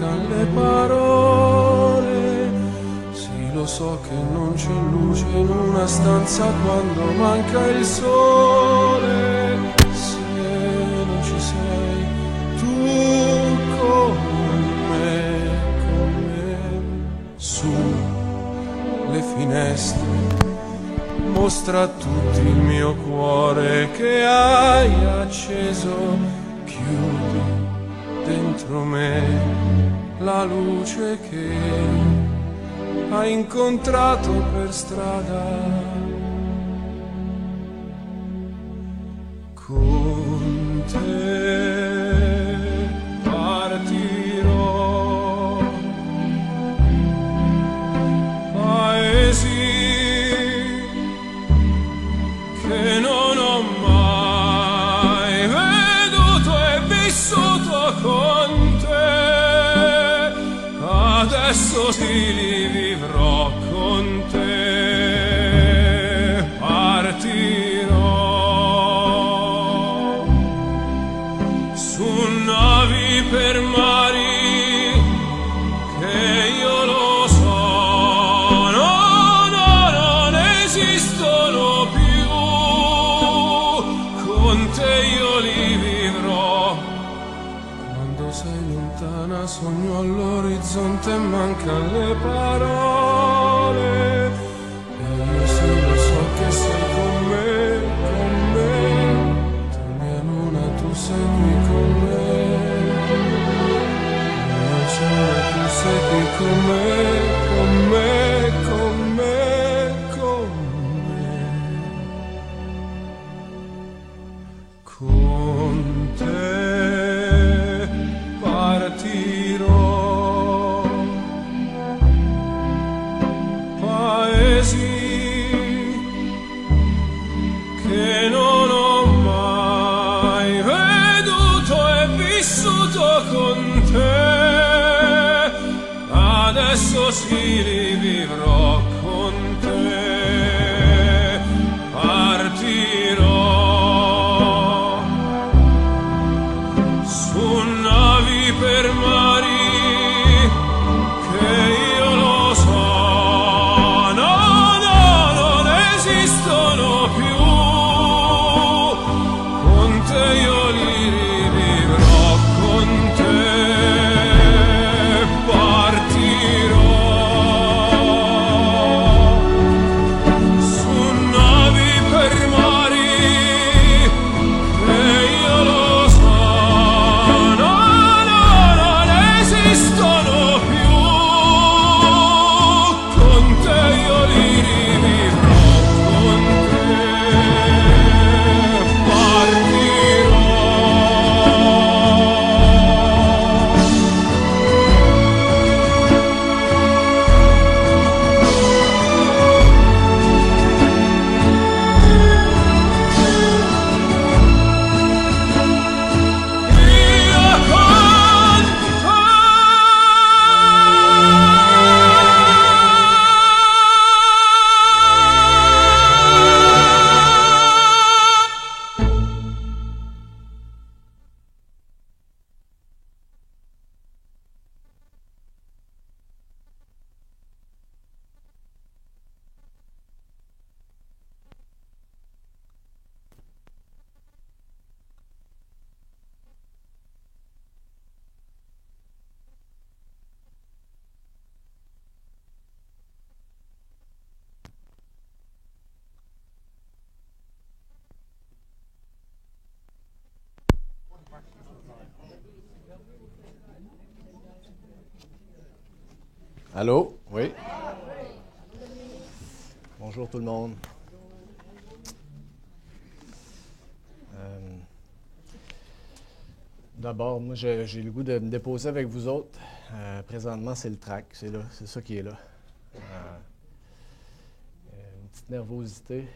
mancano le parole. Sì, lo so che non c'è luce in una stanza quando manca il sole. Se non ci sei tu con me, su le finestre. Mostra a tutti il mio cuore che hai acceso, chiudi dentro me la luce che hai incontrato per strada. Con te partirò, paesi che non ho mai veduto e vissuto con te, adesso sì li vivrò con te, partirò su navi per mari che io lo so, no, non esistono più. Con te io li vivrò. Quando sei lontana sogno all'orizzonte e mancano le parole. E io sì lo so che sei con me, con me. Tu mia luna, tu sei qui con me. Mio sole, tu sei qui con me, con me, con me, con me. Con te partirò, paesi che non ho mai veduto e vissuto con te, adesso sì li vivrò con te, partirò per mari che io lo so, no, non esistono più. Con te io li rivivrò, con te partirò su navi per mari che io lo so. Allô? Oui? Bonjour tout le monde. D'abord, moi, j'ai le goût de me déposer avec vous autres. Présentement, c'est le trac, c'est là, c'est ça qui est là. Une petite nervosité.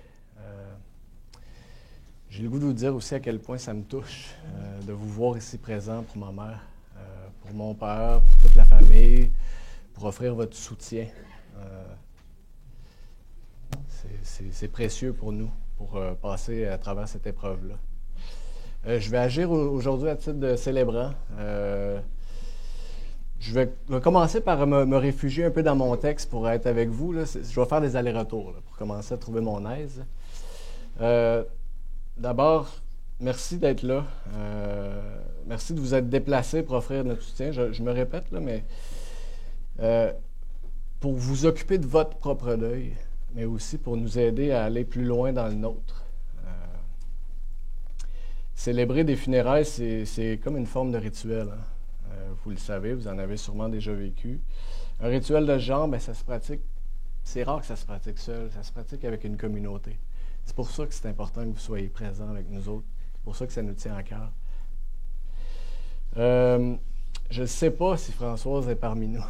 J'ai le goût de vous dire aussi à quel point ça me touche de vous voir ici présent pour ma mère, pour mon père, pour toute la famille, pour offrir votre soutien. C'est précieux pour nous, pour passer à travers cette épreuve-là. Je vais agir aujourd'hui à titre de célébrant. Je vais commencer par me réfugier un peu dans mon texte pour être avec vous. Là. Je vais faire des allers-retours là, pour commencer à trouver mon aise. D'abord, merci d'être là. Merci de vous être déplacés pour offrir notre soutien. Je me répète, là, mais pour vous occuper de votre propre deuil, mais aussi pour nous aider à aller plus loin dans le nôtre. Célébrer des funérailles, c'est comme une forme de rituel. Hein. Vous le savez, vous en avez sûrement déjà vécu. Un rituel de ce genre, bien, ça se pratique. C'est rare que ça se pratique seul, ça se pratique avec une communauté. C'est pour ça que c'est important que vous soyez présents avec nous autres. C'est pour ça que ça nous tient à cœur. Je ne sais pas si Françoise est parmi nous.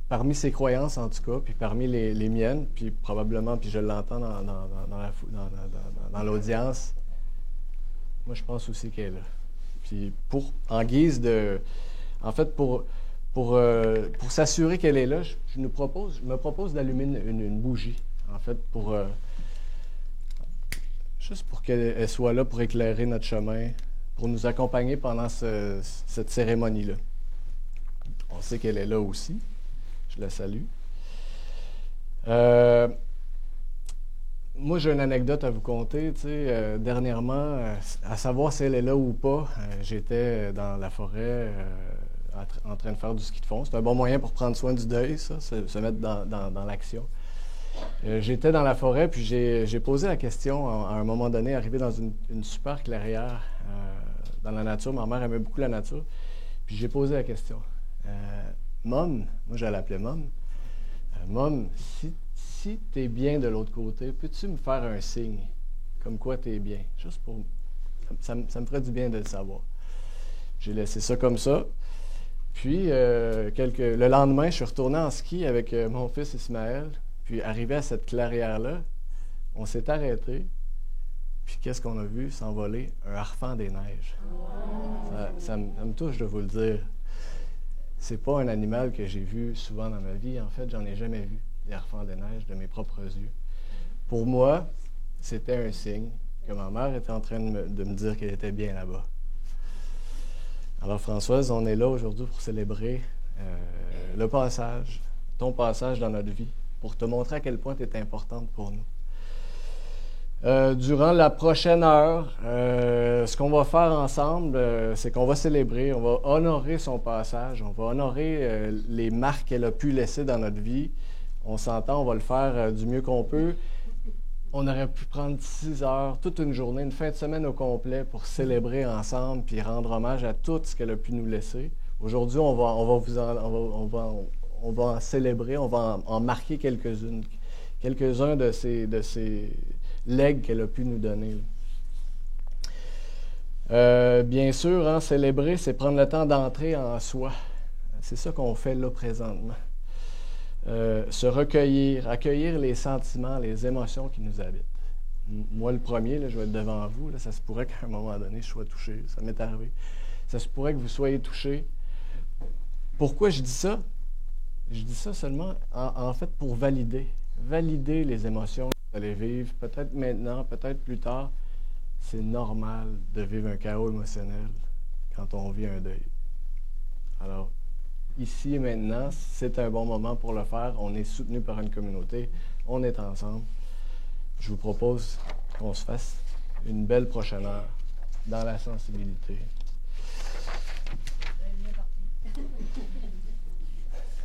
Parmi ses croyances, en tout cas, puis parmi les miennes, puis probablement, puis je l'entends dans l'audience, moi, je pense aussi qu'elle est là. Puis en guise de... En fait, pour s'assurer qu'elle est là, je me propose d'allumer une bougie, en fait, juste pour qu'elle soit là pour éclairer notre chemin, pour nous accompagner pendant cette cérémonie-là. On sait qu'elle est là aussi. Je la salue. Moi, j'ai une anecdote à vous conter. Dernièrement, à savoir si elle est là ou pas, j'étais dans la forêt en train de faire du ski de fond. C'est un bon moyen pour prendre soin du deuil, ça, se mettre dans l'action. J'étais dans la forêt, puis j'ai posé la question à un moment donné, arrivé dans une super clairière dans la nature. Ma mère aimait beaucoup la nature. Puis j'ai posé la question. Mom, moi je l'appelais Mom. Mom, si tu es bien de l'autre côté, peux-tu me faire un signe comme quoi tu es bien? Juste pour... Ça me ferait du bien de le savoir. J'ai laissé ça comme ça. Puis, le lendemain, je suis retourné en ski avec mon fils Ismaël. Puis, arrivé à cette clairière-là, on s'est arrêté. Puis, qu'est-ce qu'on a vu s'envoler? Un harfang des neiges. Ça me touche de vous le dire. C'est pas un animal que j'ai vu souvent dans ma vie. En fait, j'en ai jamais vu, des harfang des neiges, de mes propres yeux. Pour moi, c'était un signe que ma mère était en train de me dire qu'elle était bien là-bas. Alors, Françoise, on est là aujourd'hui pour célébrer ton passage dans notre vie, pour te montrer à quel point tu es importante pour nous. Durant la prochaine heure, ce qu'on va faire ensemble, c'est qu'on va célébrer, on va honorer son passage, on va honorer les marques qu'elle a pu laisser dans notre vie. On s'entend, on va le faire du mieux qu'on peut. On aurait pu prendre 6 heures, toute une journée, une fin de semaine au complet pour célébrer ensemble puis rendre hommage à tout ce qu'elle a pu nous laisser. Aujourd'hui, on va en célébrer, on va en marquer quelques-uns de ces legs qu'elle a pu nous donner. Bien sûr, hein, célébrer, c'est prendre le temps d'entrer en soi. C'est ça qu'on fait là présentement. Se recueillir, accueillir les sentiments, les émotions qui nous habitent. Moi, le premier, là, je vais être devant vous. Là, ça se pourrait qu'à un moment donné, je sois touché. Ça m'est arrivé. Ça se pourrait que vous soyez touché. Pourquoi je dis ça? Je dis ça seulement, en fait, pour valider les émotions que vous allez vivre, peut-être maintenant, peut-être plus tard. C'est normal de vivre un chaos émotionnel quand on vit un deuil. Alors, ici et maintenant, c'est un bon moment pour le faire. On est soutenu par une communauté. On est ensemble. Je vous propose qu'on se fasse une belle prochaine heure dans la sensibilité.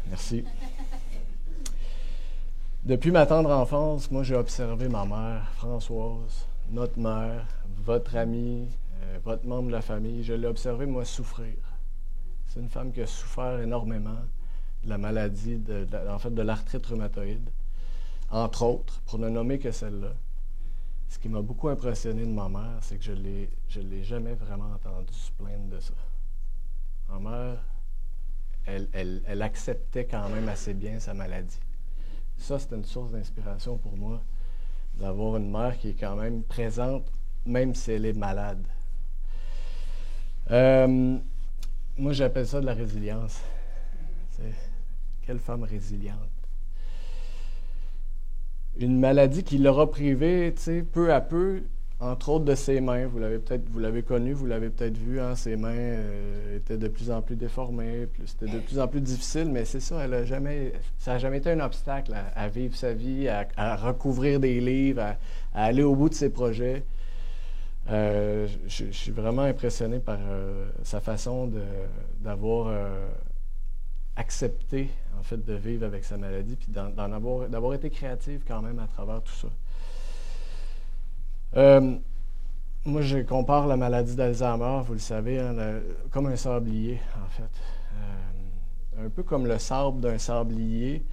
Merci. Depuis ma tendre enfance, moi, j'ai observé ma mère, Françoise, notre mère, votre amie, votre membre de la famille. Je l'ai observé, moi, souffrir. C'est une femme qui a souffert énormément de la maladie, de l'arthrite rhumatoïde, entre autres, pour ne nommer que celle-là. Ce qui m'a beaucoup impressionné de ma mère, c'est que je l'ai jamais vraiment entendu se plaindre de ça. Ma mère, elle acceptait quand même assez bien sa maladie. Ça, c'était une source d'inspiration pour moi, d'avoir une mère qui est quand même présente, même si elle est malade. Moi, j'appelle ça de la résilience. Quelle femme résiliente. Une maladie qui l'aura privée, peu à peu, entre autres de ses mains. Vous l'avez connu, vous l'avez peut-être vu, hein, ses mains étaient de plus en plus déformées, c'était de plus en plus difficile, mais c'est ça, ça n'a jamais été un obstacle à vivre sa vie, à recouvrir des livres, à aller au bout de ses projets. Je suis vraiment impressionné par sa façon d'avoir accepté, en fait, de vivre avec sa maladie, puis d'avoir été créative quand même à travers tout ça. Moi, je compare la maladie d'Alzheimer, vous le savez, hein, comme un sablier, en fait. Un peu comme le sable d'un sablier.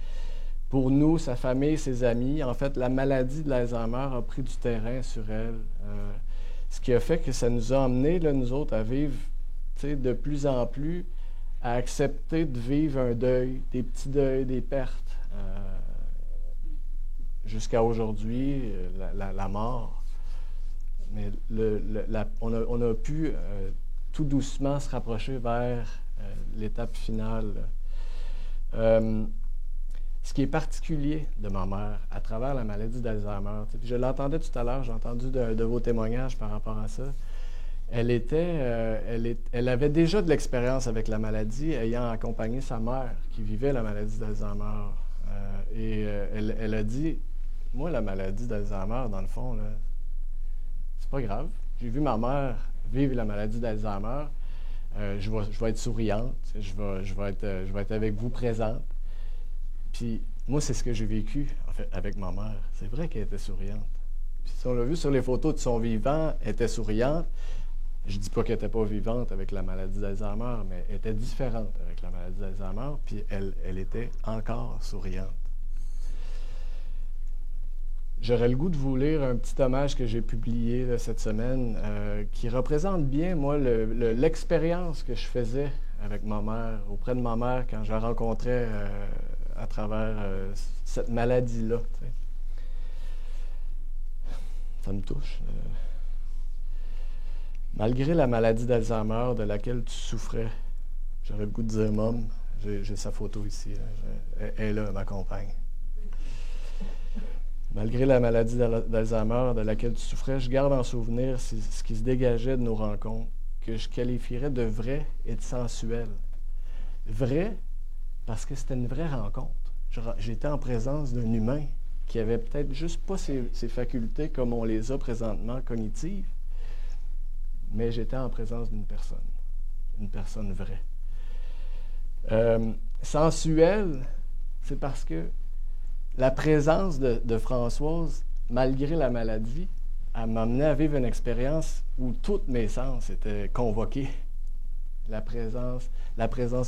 Pour nous, sa famille, ses amis, en fait, la maladie de l'Alzheimer a pris du terrain sur elle. Ce qui a fait que ça nous a emmenés, là, nous autres, à vivre de plus en plus, à accepter de vivre un deuil, des petits deuils, des pertes, jusqu'à aujourd'hui, la mort. Mais on a pu tout doucement se rapprocher vers l'étape finale. Ce qui est particulier de ma mère à travers la maladie d'Alzheimer, je l'entendais tout à l'heure, j'ai entendu de vos témoignages par rapport à ça. Elle avait déjà de l'expérience avec la maladie, ayant accompagné sa mère qui vivait la maladie d'Alzheimer. Elle a dit, moi, la maladie d'Alzheimer, dans le fond, là, c'est pas grave. J'ai vu ma mère vivre la maladie d'Alzheimer. Je vais être souriante. Je vais être avec vous présente. Puis moi, c'est ce que j'ai vécu, en fait, avec ma mère. C'est vrai qu'elle était souriante. Puis si on l'a vu sur les photos de son vivant, elle était souriante. Je dis pas qu'elle n'était pas vivante avec la maladie d'Alzheimer, mais elle était différente avec la maladie d'Alzheimer, puis elle était encore souriante. J'aurais le goût de vous lire un petit hommage que j'ai publié là, cette semaine qui représente bien, moi, l'expérience que je faisais avec ma mère, auprès de ma mère, quand je la rencontrais à travers cette maladie-là. T'sais. Ça me touche. Malgré la maladie d'Alzheimer de laquelle tu souffrais, j'aurais le goût de dire « Mom », j'ai sa photo ici, là, elle est là, elle m'accompagne. Malgré la maladie d'Alzheimer de laquelle tu souffrais, je garde en souvenir ce qui se dégageait de nos rencontres, que je qualifierais de vrai et de sensuel. Vrai, parce que c'était une vraie rencontre. J'étais en présence d'un humain qui avait peut-être juste pas ses facultés comme on les a présentement, cognitives, mais j'étais en présence d'une personne vraie. Sensuel, c'est parce que la présence de Françoise, malgré la maladie, elle m'amenait à vivre une expérience où tous mes sens étaient convoqués. La présence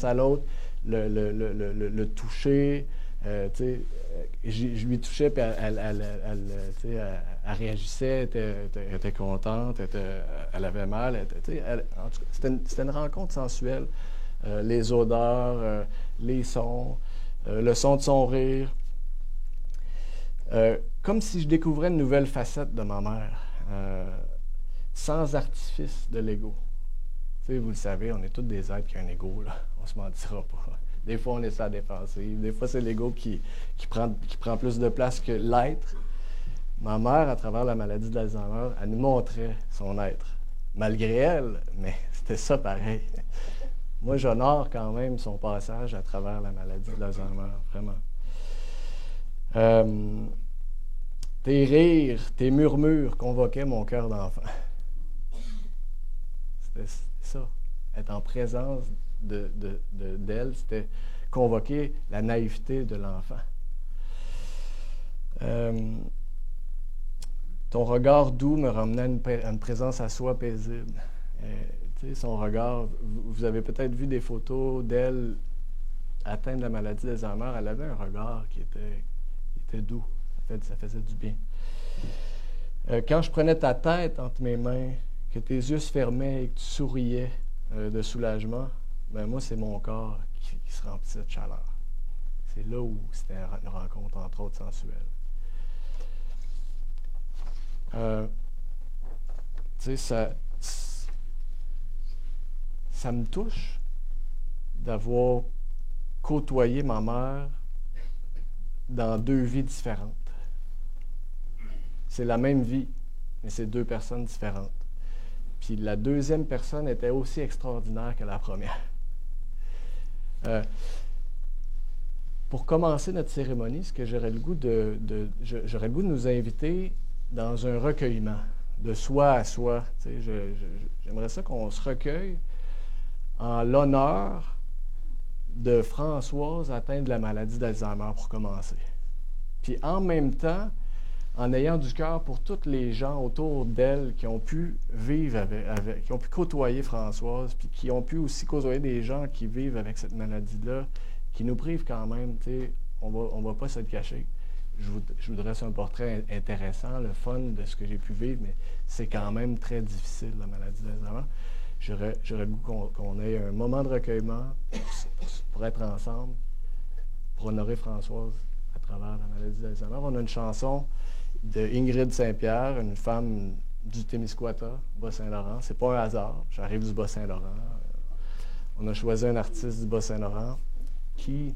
à l'autre, le toucher. Je lui touchais, puis elle réagissait, elle était contente, elle avait mal. En tout cas, c'était une rencontre sensuelle. Les odeurs, les sons, le son de son rire. Comme si je découvrais une nouvelle facette de ma mère, sans artifice de l'ego. Vous le savez, on est tous des êtres qui ont un ego, là. On ne se mentira pas. Des fois, on est sur la défensive. Des fois, c'est l'ego qui prend plus de place que l'être. Ma mère, à travers la maladie d'Alzheimer, elle nous montrait son être. Malgré elle, mais c'était ça pareil. Moi, j'honore quand même son passage à travers la maladie d'Alzheimer, vraiment. Tes rires, tes murmures convoquaient mon cœur d'enfant. C'était ça. Être en présence d'elle, c'était convoquer la naïveté de l'enfant. Ton regard doux me ramenait à une présence à soi paisible. Son regard, vous avez peut-être vu des photos d'elle atteinte de la maladie d'Alzheimer. Elle avait un regard qui était doux. Ça faisait du bien. Quand je prenais ta tête entre mes mains, que tes yeux se fermaient et que tu souriais de soulagement, ben moi, c'est mon corps qui se remplissait de chaleur. C'est là où c'était une rencontre, entre autres, sensuelle. Ça me touche d'avoir côtoyé ma mère dans deux vies différentes. C'est la même vie, mais c'est 2 personnes différentes. Puis la deuxième personne était aussi extraordinaire que la première. Pour commencer notre cérémonie, ce que j'aurais le goût j'aurais le goût de nous inviter dans un recueillement, de soi à soi. Tu sais, j'aimerais ça qu'on se recueille en l'honneur de Françoise atteinte de la maladie d'Alzheimer pour commencer. Puis en même temps, en ayant du cœur pour tous les gens autour d'elle qui ont pu vivre qui ont pu côtoyer Françoise, puis qui ont pu aussi côtoyer des gens qui vivent avec cette maladie-là, qui nous privent quand même, tu sais, on va pas se le cacher. Je vous dresse un portrait intéressant, le fun de ce que j'ai pu vivre, mais c'est quand même très difficile, la maladie d'Alzheimer. J'aurais le goût qu'on ait un moment de recueillement pour être ensemble, pour honorer Françoise à travers la maladie d'Alzheimer. On a une chanson de Ingrid Saint-Pierre, une femme du Témiscouata, Bas-Saint-Laurent. C'est pas un hasard, j'arrive du Bas-Saint-Laurent. On a choisi un artiste du Bas-Saint-Laurent qui,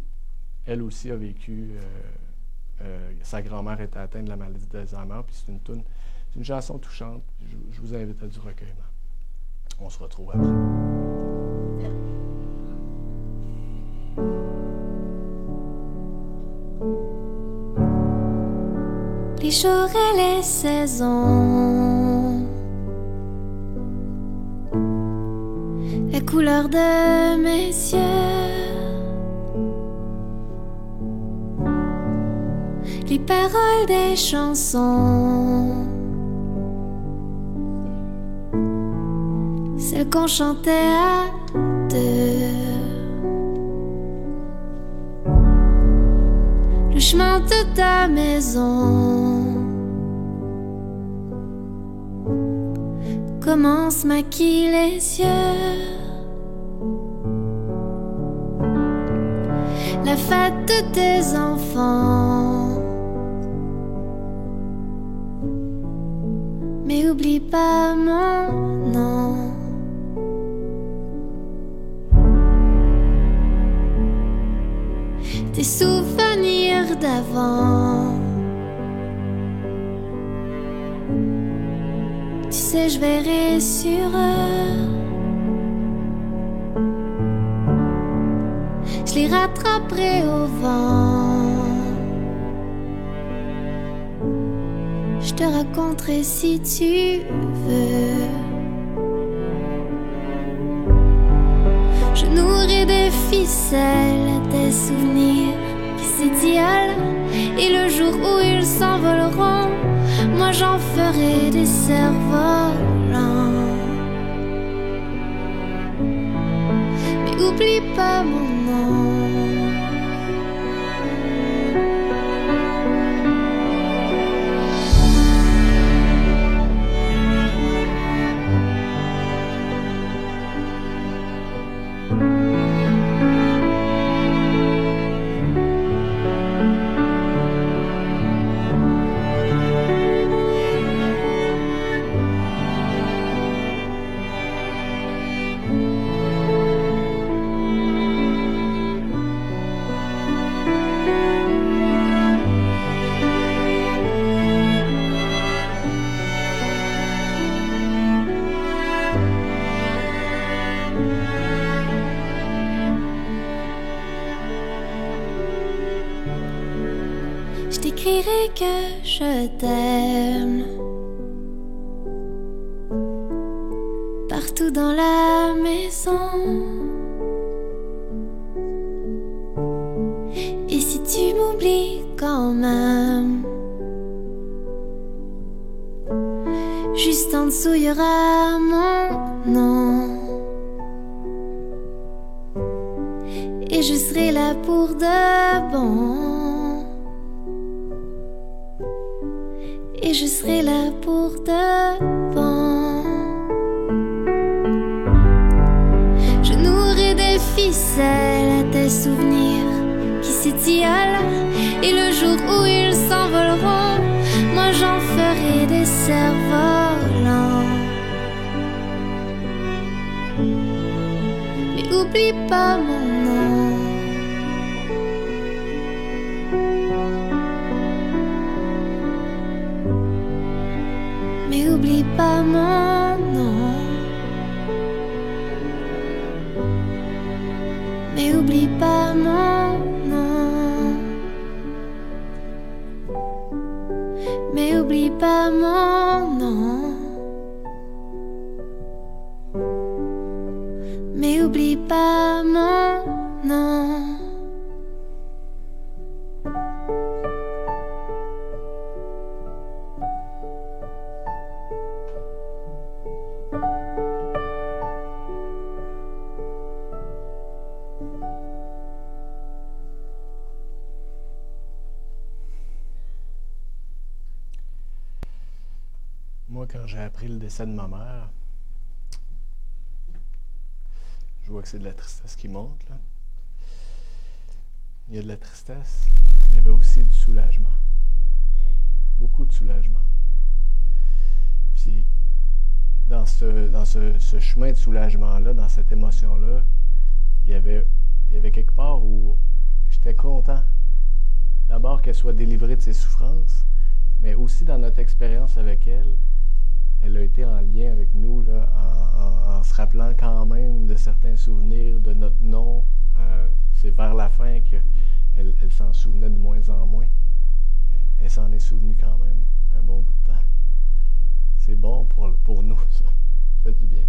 elle aussi, a vécu... sa grand-mère était atteinte de la maladie d'Alzheimer, puis c'est une chanson touchante. Je vous invite à du recueillement. On se retrouve après. Les jours et les saisons, la couleur de mes yeux, les paroles des chansons, celles qu'on chantait à deux, le chemin de ta maison commence maquille les yeux, la fête de tes enfants. Mais oublie pas mon nom. Tes souvenirs d'avant. Tu sais, je verrai sur eux. Je les rattraperai au vent. Je te raconterai si tu veux. Je nourris des ficelles, des souvenirs qui s'étiolent. Et le jour où ils s'envoleront, moi j'en ferai des cerfs-volants. Mais oublie pas mon nom. Je t'écrirai que je t'aime partout dans la maison. Et si tu m'oublies quand même, juste en dessous il y aura mon nom. Et je serai là pour de bon. Et je serai là pour de bon. Je nourris des ficelles à tes souvenirs qui s'étiolent. Et le jour où ils s'envoleront, moi j'en ferai des cerfs-volants. Mais oublie pas mon nom. Mais pas mon nom. Mais oublie pas mon nom. Mais oublie pas mon nom. Mais oublie pas mon nom. Moi, quand j'ai appris le décès de ma mère, je vois que c'est de la tristesse qui monte, là. Il y a de la tristesse, mais il y avait aussi du soulagement. Beaucoup de soulagement. Puis, dans ce chemin de soulagement-là, dans cette émotion-là, il y avait quelque part où j'étais content. D'abord qu'elle soit délivrée de ses souffrances, mais aussi dans notre expérience avec elle, elle a été en lien avec nous, là, en se rappelant quand même de certains souvenirs, de notre nom. C'est vers la fin qu'elle s'en souvenait de moins en moins. Elle s'en est souvenue quand même un bon bout de temps. C'est bon pour nous, ça. Ça fait du bien.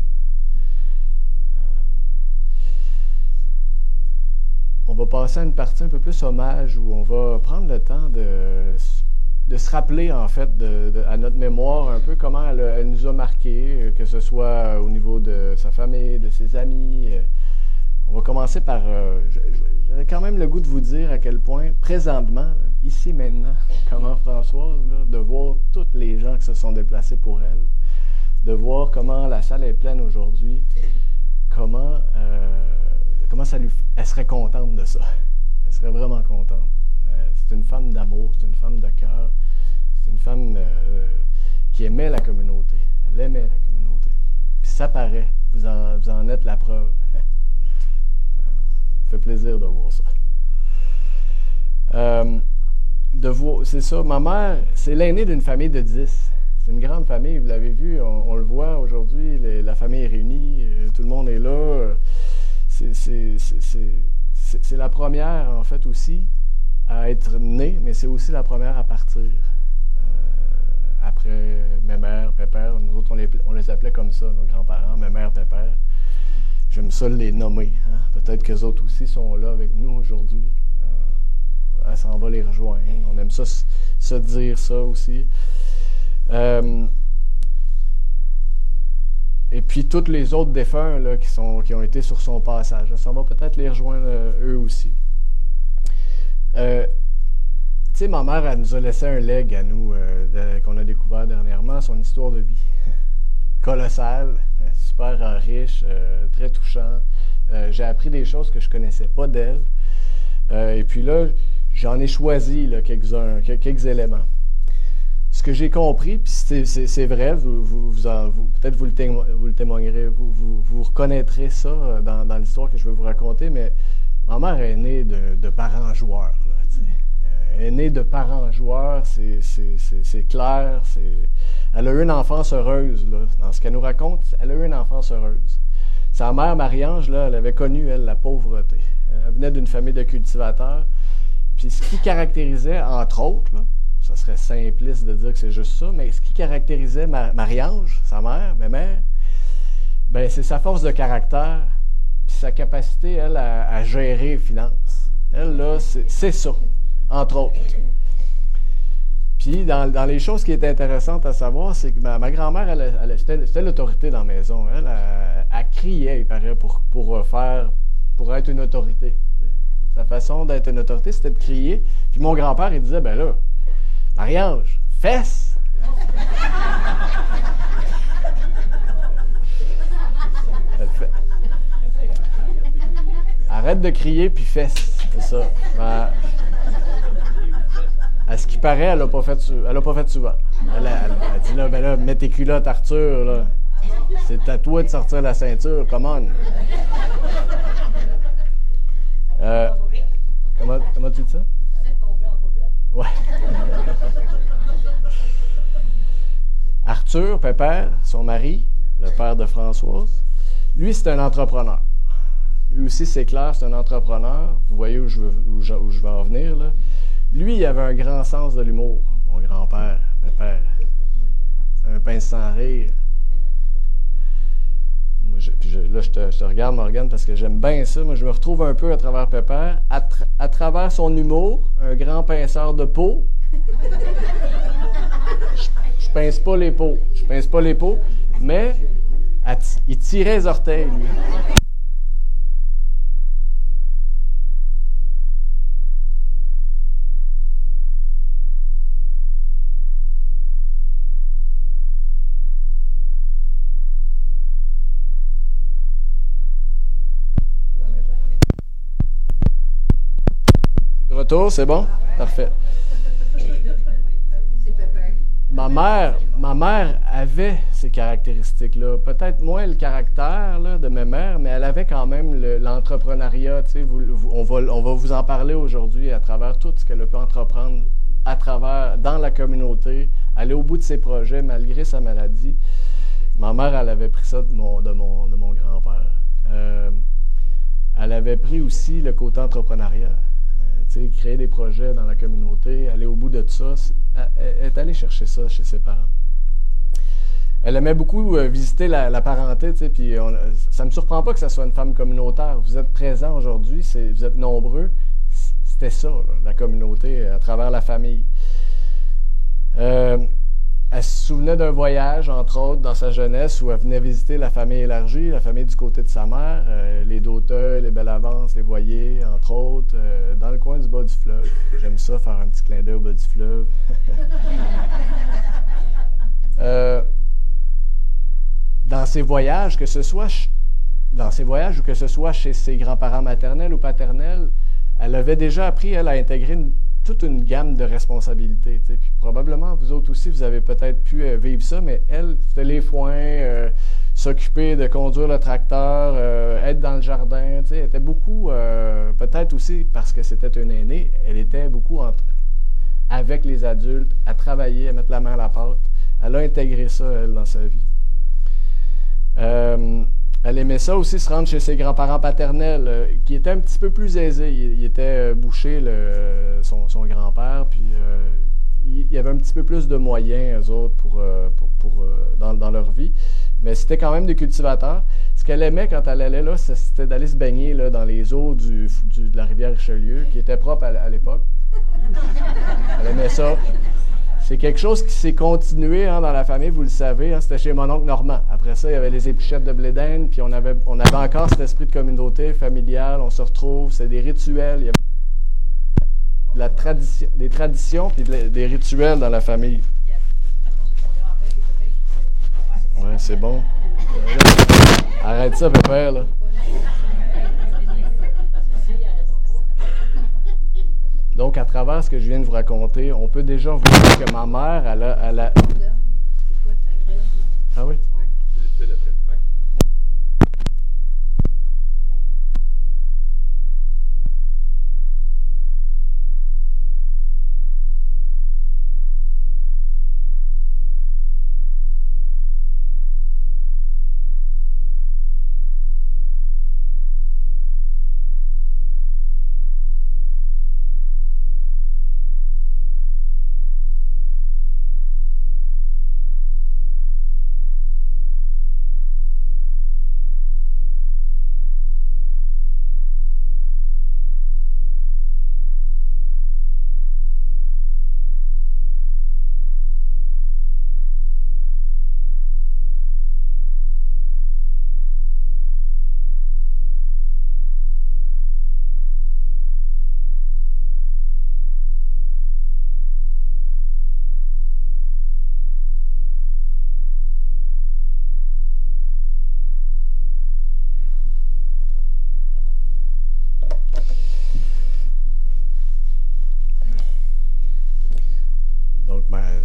On va passer à une partie un peu plus hommage où on va prendre le temps de se rappeler, en fait, à notre mémoire un peu comment elle nous a marqués, que ce soit au niveau de sa famille, de ses amis. On va commencer par... J'aurais quand même le goût de vous dire à quel point, présentement, là, ici, maintenant, comment Françoise, là, de voir tous les gens qui se sont déplacés pour elle, de voir comment la salle est pleine aujourd'hui, comment elle serait contente de ça. Elle serait vraiment contente. C'est une femme d'amour, c'est une femme de cœur, c'est une femme qui aimait la communauté. Elle aimait la communauté. Puis ça paraît, vous en êtes la preuve. Ça me fait plaisir de voir ça. C'est ça, ma mère, c'est l'aînée d'une famille de 10. C'est une grande famille, vous l'avez vu, on le voit aujourd'hui, la famille est réunie, tout le monde est là. C'est la première, en fait, aussi, à être née, mais c'est aussi la première à partir. Après mes mères, pépère, nous autres, on les appelait comme ça, nos grands-parents, mes mères, pépère. J'aime ça les nommer. Hein? Peut-être qu'eux autres aussi sont là avec nous aujourd'hui. Elle s'en va les rejoindre. On aime ça se dire ça aussi. Et puis, tous les autres défunts là, qui ont été sur son passage. Ça va peut-être les rejoindre eux aussi. Tu sais, ma mère, elle nous a laissé un legs à nous qu'on a découvert dernièrement, son histoire de vie. Colossale, super riche, très touchant. J'ai appris des choses que je ne connaissais pas d'elle. Et puis là, j'en ai choisi là, quelques éléments. Ce que j'ai compris, puis c'est vrai, peut-être vous le témoignerez, vous reconnaîtrez ça dans l'histoire que je vais vous raconter, mais ma mère est née de parents joueurs. Là, elle est née de parents joueurs, c'est clair. Elle a eu une enfance heureuse. Là, dans ce qu'elle nous raconte, elle a eu une enfance heureuse. Sa mère, Marie-Ange, là, elle avait connu, elle, la pauvreté. Elle venait d'une famille de cultivateurs. Puis ce qui caractérisait, entre autres, là, ça serait simpliste de dire que c'est juste ça, mais ce qui caractérisait Marie-Ange, sa mère, ma mère, ben, c'est sa force de caractère, puis sa capacité, elle, à gérer les finances. Elle, là, c'est ça, entre autres. Puis, dans les choses qui étaient intéressantes à savoir, c'est que ma grand-mère, c'était l'autorité dans la maison. Elle criait, il paraît, pour être une autorité. Sa façon d'être une autorité, c'était de crier. Puis mon grand-père, il disait, ben là, Marie-Ange, fesse! Elle fait. Arrête de crier, puis fesse. C'est ça. À ce qui paraît, elle n'a pas fait souvent. Elle dit, là, ben là, mets tes culottes, Arthur, là. C'est à toi de sortir la ceinture, come on. Comment tu dis ça? Ouais. Arthur Pépère, son mari, le père de Françoise, lui, c'est un entrepreneur. Lui aussi, c'est clair, c'est un entrepreneur. Vous voyez où je veux en venir, là. Lui, il avait un grand sens de l'humour, mon grand-père, Pépère. C'est un pince sans rire. Moi, je te regarde, Morgane, parce que j'aime bien ça. Moi, je me retrouve un peu à travers Pépère, à travers son humour, un grand pinceur de peau. Je pince pas les peaux. Je pince pas les peaux, mais il tirait les orteils, lui. De retour, c'est bon? Parfait. Ma mère avait ces caractéristiques-là. Peut-être moins le caractère là, de ma mère, mais elle avait quand même l'entrepreneuriat. Tu sais, on va vous en parler aujourd'hui à travers tout ce qu'elle a pu entreprendre dans la communauté, aller au bout de ses projets malgré sa maladie. Ma mère, elle avait pris ça de mon grand-père. Elle avait pris aussi le côté entrepreneuriat. Créer des projets dans la communauté, aller au bout de tout ça. Elle est allée chercher ça chez ses parents. Elle aimait beaucoup visiter la parenté, puis ça ne me surprend pas que ce soit une femme communautaire. Vous êtes présents aujourd'hui, vous êtes nombreux. C'était ça, là, la communauté, à travers la famille. Elle se souvenait d'un voyage, entre autres, dans sa jeunesse, où elle venait visiter la famille élargie, la famille du côté de sa mère, les Dauteuil, les Bellavance, les Voyer, entre autres, dans le coin du bas du fleuve. J'aime ça, faire un petit clin d'œil au bas du fleuve. Dans ses voyages, que ce soit ou que ce soit chez ses grands-parents maternels ou paternels, elle avait déjà appris, elle, à intégrer toute une gamme de responsabilités. Puis probablement, vous autres aussi, vous avez peut-être pu vivre ça, mais elle, c'était les foins, s'occuper de conduire le tracteur, être dans le jardin. Elle était beaucoup, peut-être aussi parce que c'était une aînée, elle était beaucoup avec les adultes, à travailler, à mettre la main à la pâte. Elle a intégré ça, elle, dans sa vie. Elle aimait ça aussi, se rendre chez ses grands-parents paternels, qui étaient un petit peu plus aisés. Il était boucher, son grand-père, puis il y avait un petit peu plus de moyens, eux autres, dans leur vie. Mais c'était quand même des cultivateurs. Ce qu'elle aimait quand elle allait là, c'était d'aller se baigner là, dans les eaux de la rivière Richelieu, qui était propre à l'époque. Elle aimait ça. C'est quelque chose qui s'est continué dans la famille, vous le savez. C'était chez mon oncle Normand. Après ça, il y avait les épichettes de blé d'Inde, puis on avait encore cet esprit de communauté familiale. On se retrouve, c'est des rituels. Il y avait des traditions puis des rituels dans la famille. Ouais, c'est bon. Arrête ça, pépère, là. Donc, à travers ce que je viens de vous raconter, on peut déjà voir que ma mère, elle a... Ah oui?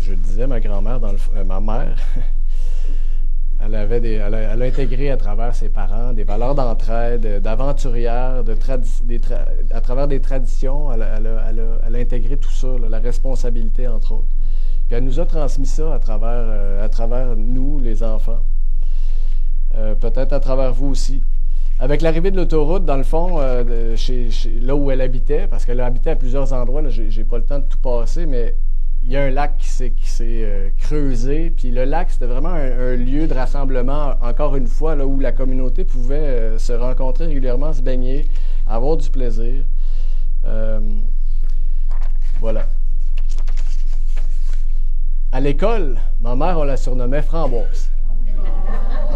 Je le disais, ma grand-mère, ma mère, elle a intégré à travers ses parents des valeurs d'entraide, d'aventurière, à travers des traditions, elle a intégré tout ça, la responsabilité, entre autres. Puis elle nous a transmis ça à travers nous, les enfants. Peut-être à travers vous aussi. Avec l'arrivée de l'autoroute, dans le fond, là où elle habitait, parce qu'elle habitait à plusieurs endroits, là, j'ai pas le temps de tout passer, mais il y a un lac qui s'est creusé. Puis le lac, c'était vraiment un lieu de rassemblement, encore une fois, là où la communauté pouvait se rencontrer régulièrement, se baigner, avoir du plaisir. Voilà. À l'école, ma mère, on la surnommait Framboise.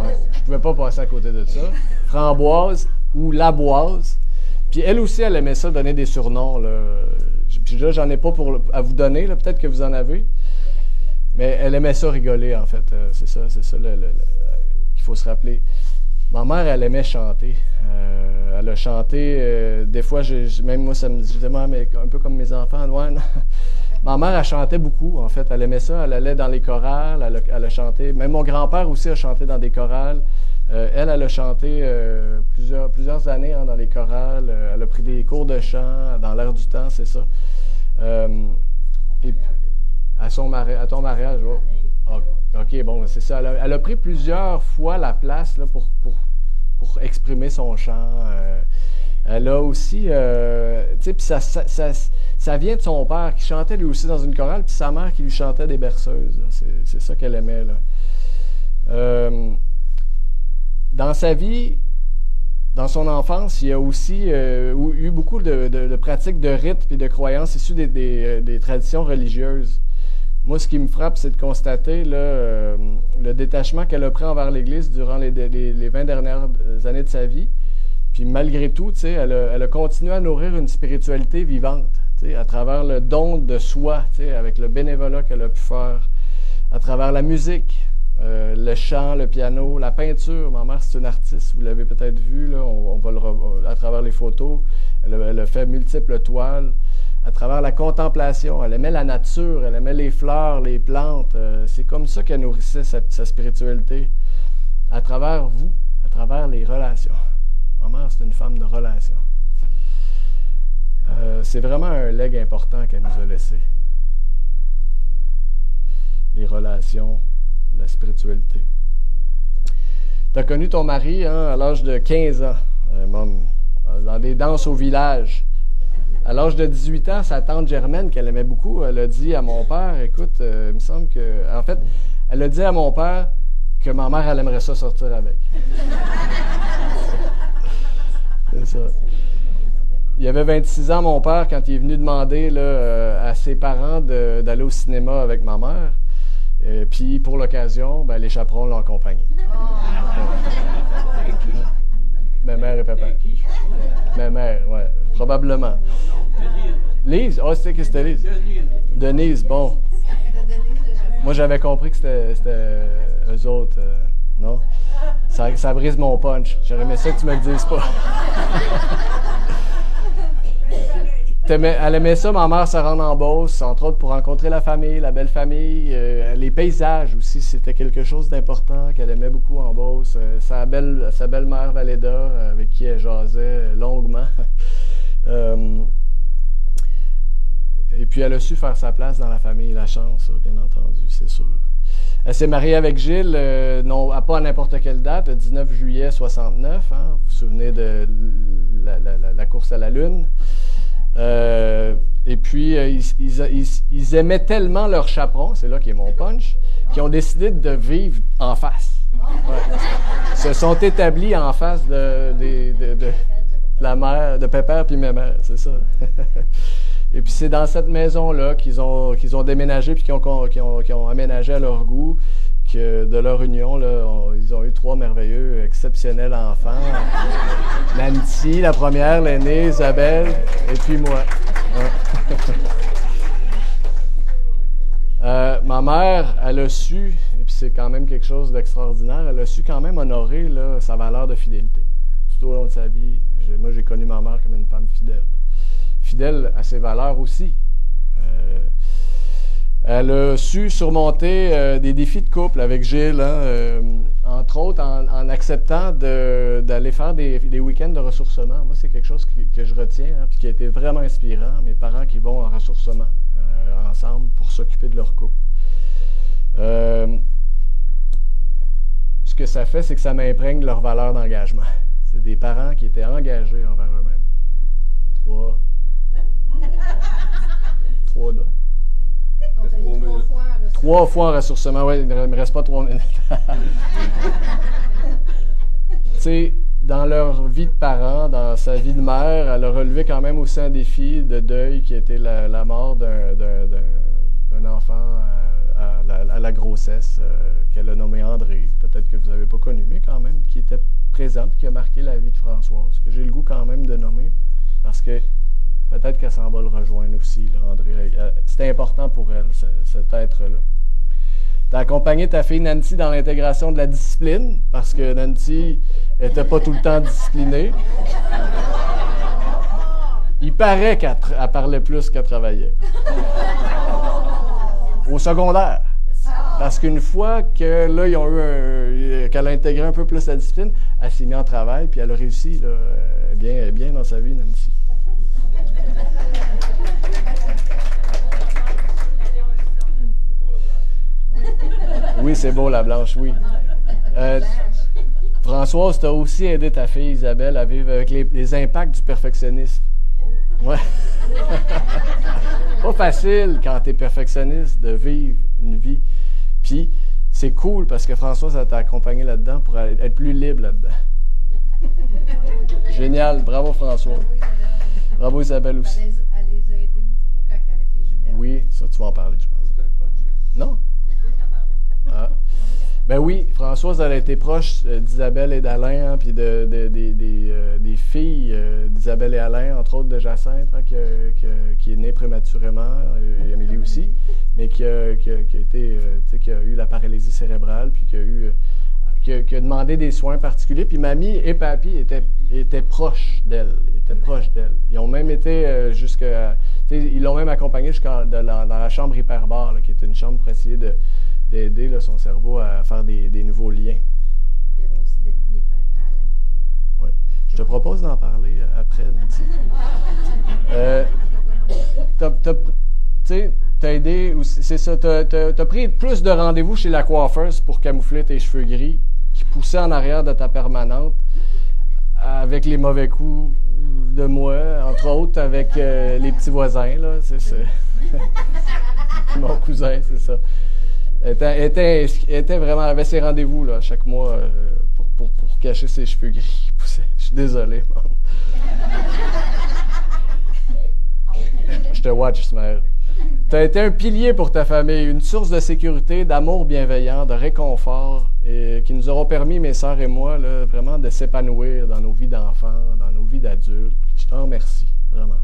Ouais, je ne pouvais pas passer à côté de ça. Framboise ou Laboise. Puis elle aussi, elle aimait ça, donner des surnoms. Là. Puis là, j'en ai pas à vous donner, là, peut-être que vous en avez. Mais elle aimait ça rigoler, en fait. C'est ça qu'il faut se rappeler. Ma mère, elle aimait chanter. Elle a chanté, des fois, même moi, ça me disait, mais un peu comme mes enfants. Ouais, non. Ma mère, elle chantait beaucoup, en fait. Elle aimait ça. Elle allait dans les chorales. Elle a chanté. Même mon grand-père aussi a chanté dans des chorales. Elle a chanté plusieurs années dans les chorales. Elle a pris des cours de chant dans l'air du temps, c'est ça. Et à ton mariage, oh. OK, bon, c'est ça. Elle a pris plusieurs fois la place là, pour exprimer son chant. Elle a aussi, tu sais, puis ça vient de son père qui chantait lui aussi dans une chorale, puis sa mère qui lui chantait des berceuses. C'est ça qu'elle aimait, là. Dans sa vie, dans son enfance, il y a aussi eu beaucoup de pratiques de rites et de croyances issues des traditions religieuses. Moi, ce qui me frappe, c'est de constater là, le détachement qu'elle a pris envers l'Église durant les 20 dernières années de sa vie. Puis malgré tout, elle a continué à nourrir une spiritualité vivante, à travers le don de soi, avec le bénévolat qu'elle a pu faire, à travers la musique, le chant, le piano, la peinture. Ma mère, c'est une artiste, vous l'avez peut-être vu, là, on va à travers les photos. Elle a fait multiples toiles. À travers la contemplation, elle aimait la nature, elle aimait les fleurs, les plantes. C'est comme ça qu'elle nourrissait sa spiritualité. À travers vous, à travers les relations. Ma mère, c'est une femme de relations. C'est vraiment un legs important qu'elle nous a laissé. Les relations, la spiritualité. Tu as connu ton mari à l'âge de 15 ans, dans des danses au village. À l'âge de 18 ans, sa tante Germaine, qu'elle aimait beaucoup, elle a dit à mon père, écoute, il me semble que... En fait, elle a dit à mon père que ma mère, elle aimerait ça sortir avec. C'est ça. Il avait 26 ans, mon père, quand il est venu demander là, à ses parents d'aller au cinéma avec ma mère. Puis, pour l'occasion, les chaperons l'ont accompagné. Ma mère et papa. Ma mère, oui, probablement. Lise? Ah, c'était que c'était Lise? Denise, bon. Moi, j'avais compris que c'était eux autres. Non? Ça brise mon punch. J'aurais aimé ça que tu me le dises pas. Elle aimait ça, ma mère, se rendre en Beauce, entre autres pour rencontrer la famille, la belle famille. Les paysages aussi, c'était quelque chose d'important qu'elle aimait beaucoup en Beauce. Sa belle-mère Valéda, avec qui elle jasait longuement. Et puis, elle a su faire sa place dans la famille, la chance, bien entendu, c'est sûr. Elle s'est mariée avec Gilles, pas à n'importe quelle date, le 19 juillet 69. Hein, vous vous souvenez de la course à la Lune. Et puis, ils aimaient tellement leur chaperon, c'est là qu'est mon punch, qu'ils ont décidé de vivre en face. Ouais. Ils se sont établis en face de la mère, de pépère puis ma mère, c'est ça. Et puis c'est dans cette maison-là qu'ils ont déménagé puis qu'ils ont aménagé à leur goût, que de leur union, là, ils ont eu 3 merveilleux, exceptionnels enfants. Nancy, la première, l'aînée, Isabelle, et puis moi. Ouais. Ma mère, elle a su, et puis c'est quand même quelque chose d'extraordinaire, elle a su quand même honorer là, sa valeur de fidélité. Tout au long de sa vie, moi j'ai connu ma mère comme une femme fidèle. Fidèle à ses valeurs aussi. Elle a su surmonter des défis de couple avec Gilles, entre autres en acceptant d'aller faire des week-ends de ressourcement. Moi, c'est quelque chose que je retiens, puis qui a été vraiment inspirant. Mes parents qui vont en ressourcement ensemble pour s'occuper de leur couple. que ça fait, c'est que ça m'imprègne leur valeur d'engagement. C'est des parents qui étaient engagés envers eux-mêmes. 3 fois en ressourcement. Oui, il ne me reste pas 3 minutes. Tu sais, dans leur vie de parents, dans sa vie de mère, elle a relevé quand même aussi un défi de deuil qui était la mort d'un enfant à la grossesse, qu'elle a nommé André, peut-être que vous n'avez pas connu, mais quand même, qui était présente, qui a marqué la vie de Françoise, que j'ai le goût quand même de nommer, parce que peut-être qu'elle s'en va le rejoindre aussi, là, André. C'était important pour elle, cet être-là. Tu as accompagné ta fille Nancy dans l'intégration de la discipline, parce que Nancy n'était pas tout le temps disciplinée. Il paraît qu'elle parlait plus qu'elle travaillait. Au secondaire. Parce qu'une fois que là, ils ont qu'elle a intégré un peu plus la discipline, elle s'est mise en travail, puis elle a réussi là, bien dans sa vie, Nancy. Oui, c'est beau, la blanche, oui. Françoise, tu as aussi aidé ta fille Isabelle à vivre avec les impacts du perfectionnisme. Ouais. Pas facile quand tu es perfectionniste de vivre une vie. Puis, c'est cool parce que Françoise, elle t'a accompagné là-dedans pour être plus libre là-dedans. Génial. Bravo, Françoise. Bravo, Isabelle aussi. Elle les a aidés beaucoup avec les jumelles. Oui, ça, tu vas en parler, je pense. Non? Ah. Ben oui, Françoise, elle a été proche d'Isabelle et d'Alain, hein, puis des filles d'Isabelle et Alain, entre autres de Jacinthe, hein, qui est née prématurément, et Amélie aussi, mais qui a eu la paralysie cérébrale, puis qui a demandé des soins particuliers. Puis mamie et papy étaient proches d'elle. Ils ont même été ils l'ont même accompagnée dans la chambre hyperbare, là, qui est une chambre pour essayer d'aider là, son cerveau à faire des nouveaux liens. Il y avait aussi donné les parents à Alain. Oui. Je te propose d'en parler après, Nancy. T'as aidé, c'est ça, t'as pris plus de rendez-vous chez la coiffeuse pour camoufler tes cheveux gris qui poussaient en arrière de ta permanente avec les mauvais coups de moi, entre autres avec les petits voisins, là, c'est ça. Mon cousin, c'est ça. Elle était vraiment, elle avait ses rendez-vous là, chaque mois pour cacher ses cheveux gris. Je suis désolé, man. Je te watch, Ismaël. Tu as été un pilier pour ta famille, une source de sécurité, d'amour bienveillant, de réconfort, et qui nous auront permis, mes sœurs et moi, là, vraiment de s'épanouir dans nos vies d'enfants, dans nos vies d'adultes. Je t'en remercie, vraiment.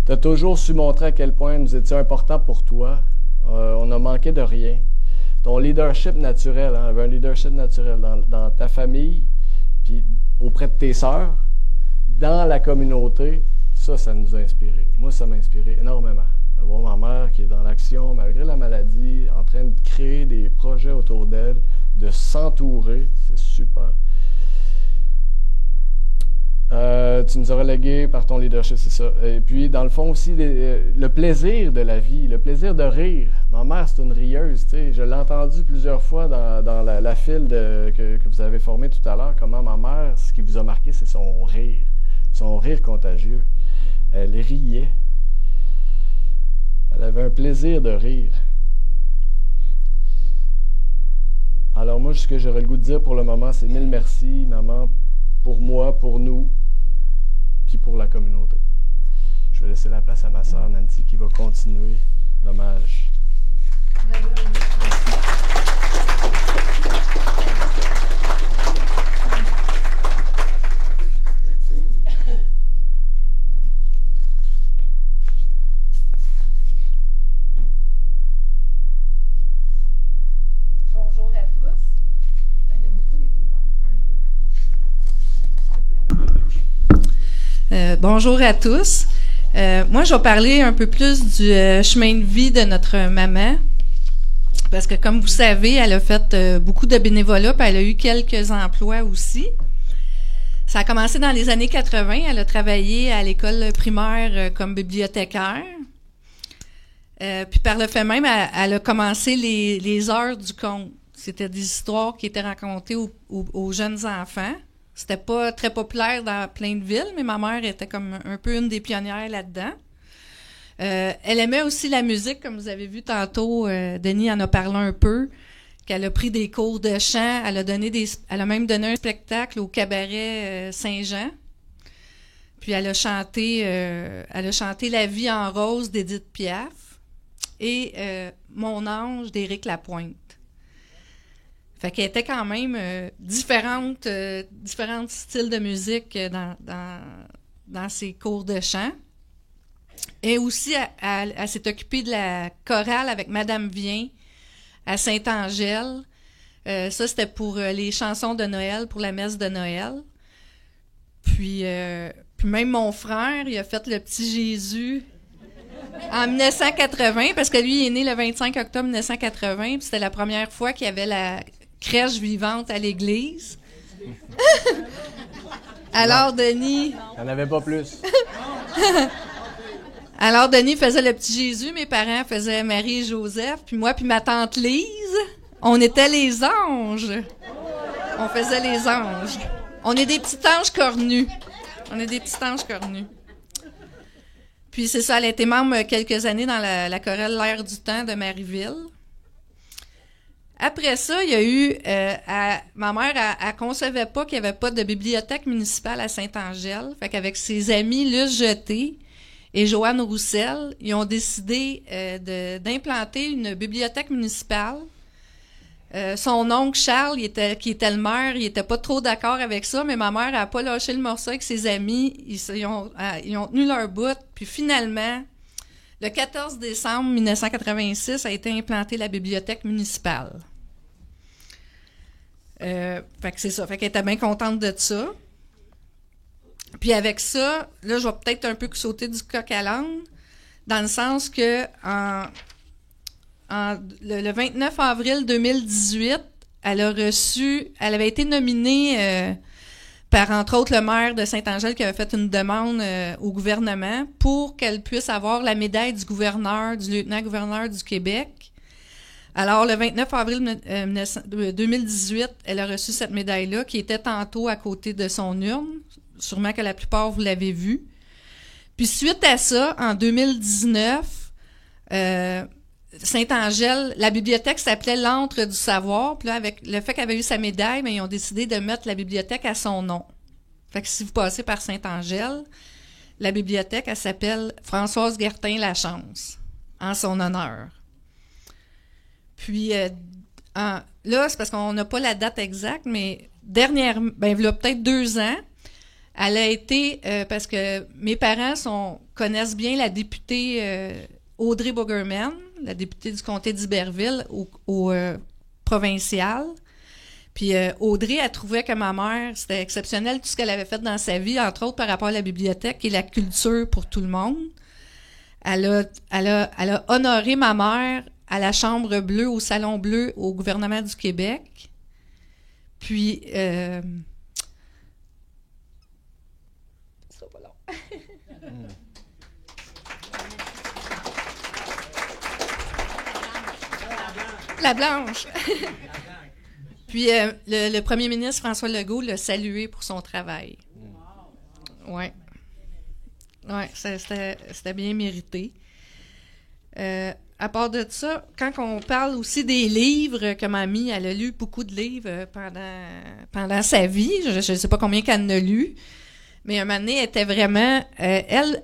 Tu as toujours su montrer à quel point nous étions importants pour toi. On n'a manqué de rien. Ton leadership naturel, hein, avait un leadership naturel dans ta famille, puis auprès de tes sœurs, dans la communauté, ça nous a inspiré. Moi, ça m'a inspiré énormément. De voir ma mère qui est dans l'action, malgré la maladie, en train de créer des projets autour d'elle, de s'entourer, c'est super. Tu nous as relégués par ton leadership, c'est ça. Et puis, dans le fond aussi, le plaisir de la vie, le plaisir de rire. Ma mère, c'est une rieuse, tu sais. Je l'ai entendu plusieurs fois dans la file que vous avez formée tout à l'heure, comment ma mère, ce qui vous a marqué, c'est son rire contagieux. Elle riait. Elle avait un plaisir de rire. Alors moi, ce que j'aurais le goût de dire pour le moment, c'est 1000 merci, maman, pour moi, pour nous, puis pour la communauté. Je vais laisser la place à ma sœur Nancy qui va continuer l'hommage. Bonjour à tous. Bonjour à tous. Moi, je vais parler un peu plus du chemin de vie de notre maman. Parce que, comme vous savez, elle a fait beaucoup de bénévolat, puis elle a eu quelques emplois aussi. Ça a commencé dans les années 80. Elle a travaillé à l'école primaire comme bibliothécaire. Puis par le fait même, elle a commencé les heures du compte. C'était des histoires qui étaient racontées aux jeunes enfants. C'était pas très populaire dans plein de villes, mais ma mère était comme un peu une des pionnières là-dedans. Elle aimait aussi la musique, comme vous avez vu tantôt. Denis en a parlé un peu, qu'elle a pris des cours de chant. Elle a même donné un spectacle au cabaret Saint-Jean. Puis elle a chanté La vie en rose d'Édith Piaf et Mon ange d'Éric Lapointe. Fait qu'elle était quand même différents styles de musique dans ses cours de chant. Et aussi, elle s'est occupée de la chorale avec Madame Vien à Saint-Angèle. Ça, c'était pour les chansons de Noël, pour la messe de Noël. Puis même mon frère, il a fait le petit Jésus en 1980, parce que lui, il est né le 25 octobre 1980, puis c'était la première fois qu'il y avait la crèche vivante à l'église. Alors, Denis... Il n'y en avait pas plus. Alors, Denis faisait le petit Jésus, mes parents faisaient Marie et Joseph, puis moi puis ma tante Lise, on était les anges. On faisait les anges. On est des petits anges cornus. Puis c'est ça, elle a été membre quelques années dans la chorale L'Air du temps de Marieville. Après ça, il y a eu... ma mère, elle concevait pas qu'il n'y avait pas de bibliothèque municipale à Saint-Angèle. Fait qu'avec ses amis Luce Jeté et Joanne Roussel, ils ont décidé d'implanter une bibliothèque municipale. Son oncle Charles, qui était le maire, il était pas trop d'accord avec ça, mais ma mère n'a pas lâché le morceau avec ses amis. Ils ont tenu leur bout. Puis finalement, le 14 décembre 1986 a été implantée la bibliothèque municipale. Fait que c'est ça. Fait qu'elle était bien contente de ça. Puis avec ça, là, je vais peut-être un peu sauter du coq à l'âne, dans le sens que le 29 avril 2018, elle avait été nominée par, entre autres, le maire de Saint-Angèle qui avait fait une demande au gouvernement pour qu'elle puisse avoir la médaille du lieutenant-gouverneur du Québec. Alors, le 29 avril 2018, elle a reçu cette médaille-là qui était tantôt à côté de son urne. Sûrement que la plupart, vous l'avez vue. Puis suite à ça, en 2019, Saint-Angèle, la bibliothèque s'appelait l'Antre du savoir. Puis là, avec le fait qu'elle avait eu sa médaille, bien, ils ont décidé de mettre la bibliothèque à son nom. Fait que si vous passez par Saint-Angèle, la bibliothèque, elle s'appelle Françoise Guertin-Lachance, en son honneur. Puis là, c'est parce qu'on n'a pas la date exacte, mais il y a peut-être 2 ans, elle a été, parce que mes parents connaissent bien la députée Audrey Boogerman, la députée du comté d'Iberville au provincial. Puis Audrey, elle trouvait que ma mère, c'était exceptionnel tout ce qu'elle avait fait dans sa vie, entre autres par rapport à la bibliothèque et la culture pour tout le monde. Elle a honoré ma mère à la Chambre bleue, au Salon bleu, au gouvernement du Québec. Puis... La Blanche. Puis le premier ministre François Legault l'a salué pour son travail. Ouais, c'était bien mérité. À part de ça, quand on parle aussi des livres que mamie, elle a lu beaucoup de livres pendant sa vie. Je ne sais pas combien qu'elle en a lu. Mais un moment donné, elle était vraiment... elle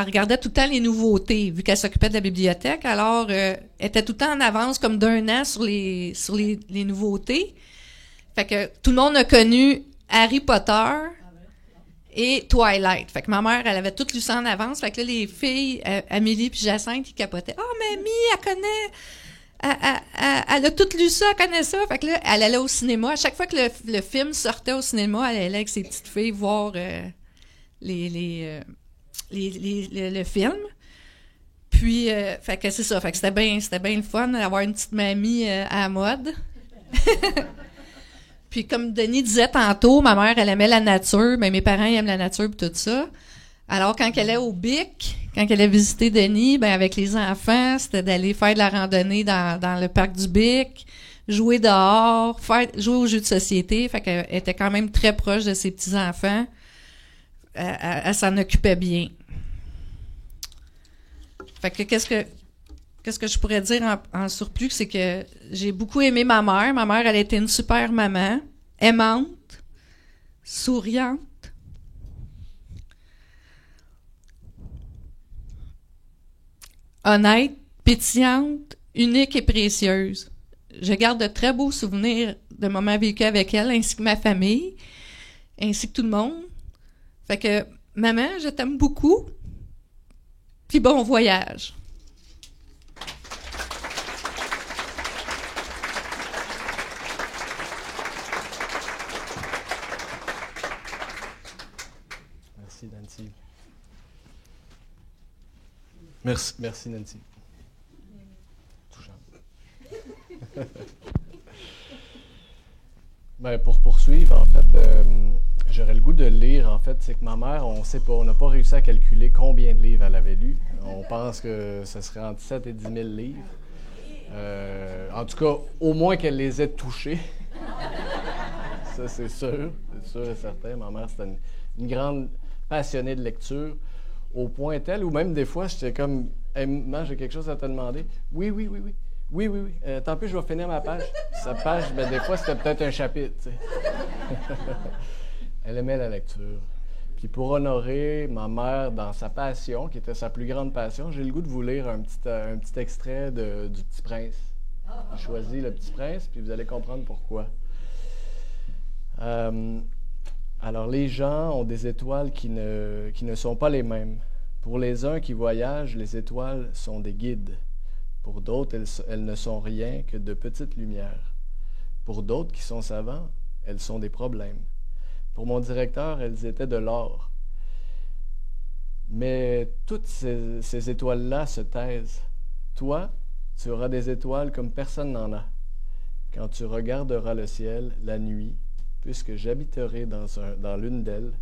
regardait tout le temps les nouveautés, vu qu'elle s'occupait de la bibliothèque. Alors, elle était tout le temps en avance, comme d'1 an, sur les nouveautés. Fait que tout le monde a connu Harry Potter et Twilight. Fait que ma mère, elle avait tout lu ça en avance. Fait que là, les filles, Amélie puis Jacinthe, qui capotaient. « Oh, mamie, elle connaît... Elle a tout lu ça, elle connaît ça. » Fait que là, elle allait au cinéma. À chaque fois que le film sortait au cinéma, elle allait avec ses petites filles voir le film. Puis, fait que c'est ça. Fait que c'était bien le fun d'avoir une petite mamie à la mode. Puis, comme Denis disait tantôt, ma mère, elle aimait la nature. Mais mes parents, ils aiment la nature et tout ça. Alors, quand elle est au BIC, quand elle a visité Denis, ben avec les enfants, c'était d'aller faire de la randonnée dans le parc du BIC. jouer dehors, jouer aux jeux de société. Fait qu'elle était quand même très proche de ses petits-enfants. Elle s'en occupait bien. Fait que qu'est-ce que je pourrais dire en surplus, c'est que j'ai beaucoup aimé ma mère. Ma mère, elle était une super maman, aimante, souriante. Honnête, pétillante, unique et précieuse. Je garde de très beaux souvenirs de moments vécus avec elle, ainsi que ma famille, ainsi que tout le monde. Fait que, maman, je t'aime beaucoup, puis bon voyage. Merci, Nancy. Merci, Nancy. Touchant. Ben, pour poursuivre, en fait, j'aurais le goût de lire. En fait, c'est que ma mère, on sait pas, on n'a pas réussi à calculer combien de livres elle avait lu. On pense que ce serait entre 7 et 10 000 livres. En tout cas, au moins qu'elle les ait touchés. Ça, c'est sûr et certain. Ma mère, c'était une grande passionnée de lecture, au point tel où même des fois, j'étais comme, hey, maman, j'ai quelque chose à te demander. Oui. Tant pis, je vais finir ma page. Sa page, ben, des fois, c'était peut-être un chapitre. Tu sais. Elle aimait la lecture. Puis pour honorer ma mère dans sa passion, qui était sa plus grande passion, j'ai le goût de vous lire un petit extrait du Petit Prince. J'ai choisi Le Petit Prince, puis vous allez comprendre pourquoi. Alors, les gens ont des étoiles qui ne sont pas les mêmes. Pour les uns qui voyagent, les étoiles sont des guides. Pour d'autres, elles ne sont rien que de petites lumières. Pour d'autres qui sont savants, elles sont des problèmes. Pour mon directeur, elles étaient de l'or. Mais toutes ces étoiles-là se taisent. Toi, tu auras des étoiles comme personne n'en a. Quand tu regarderas le ciel la nuit, puisque j'habiterai dans l'une d'elles,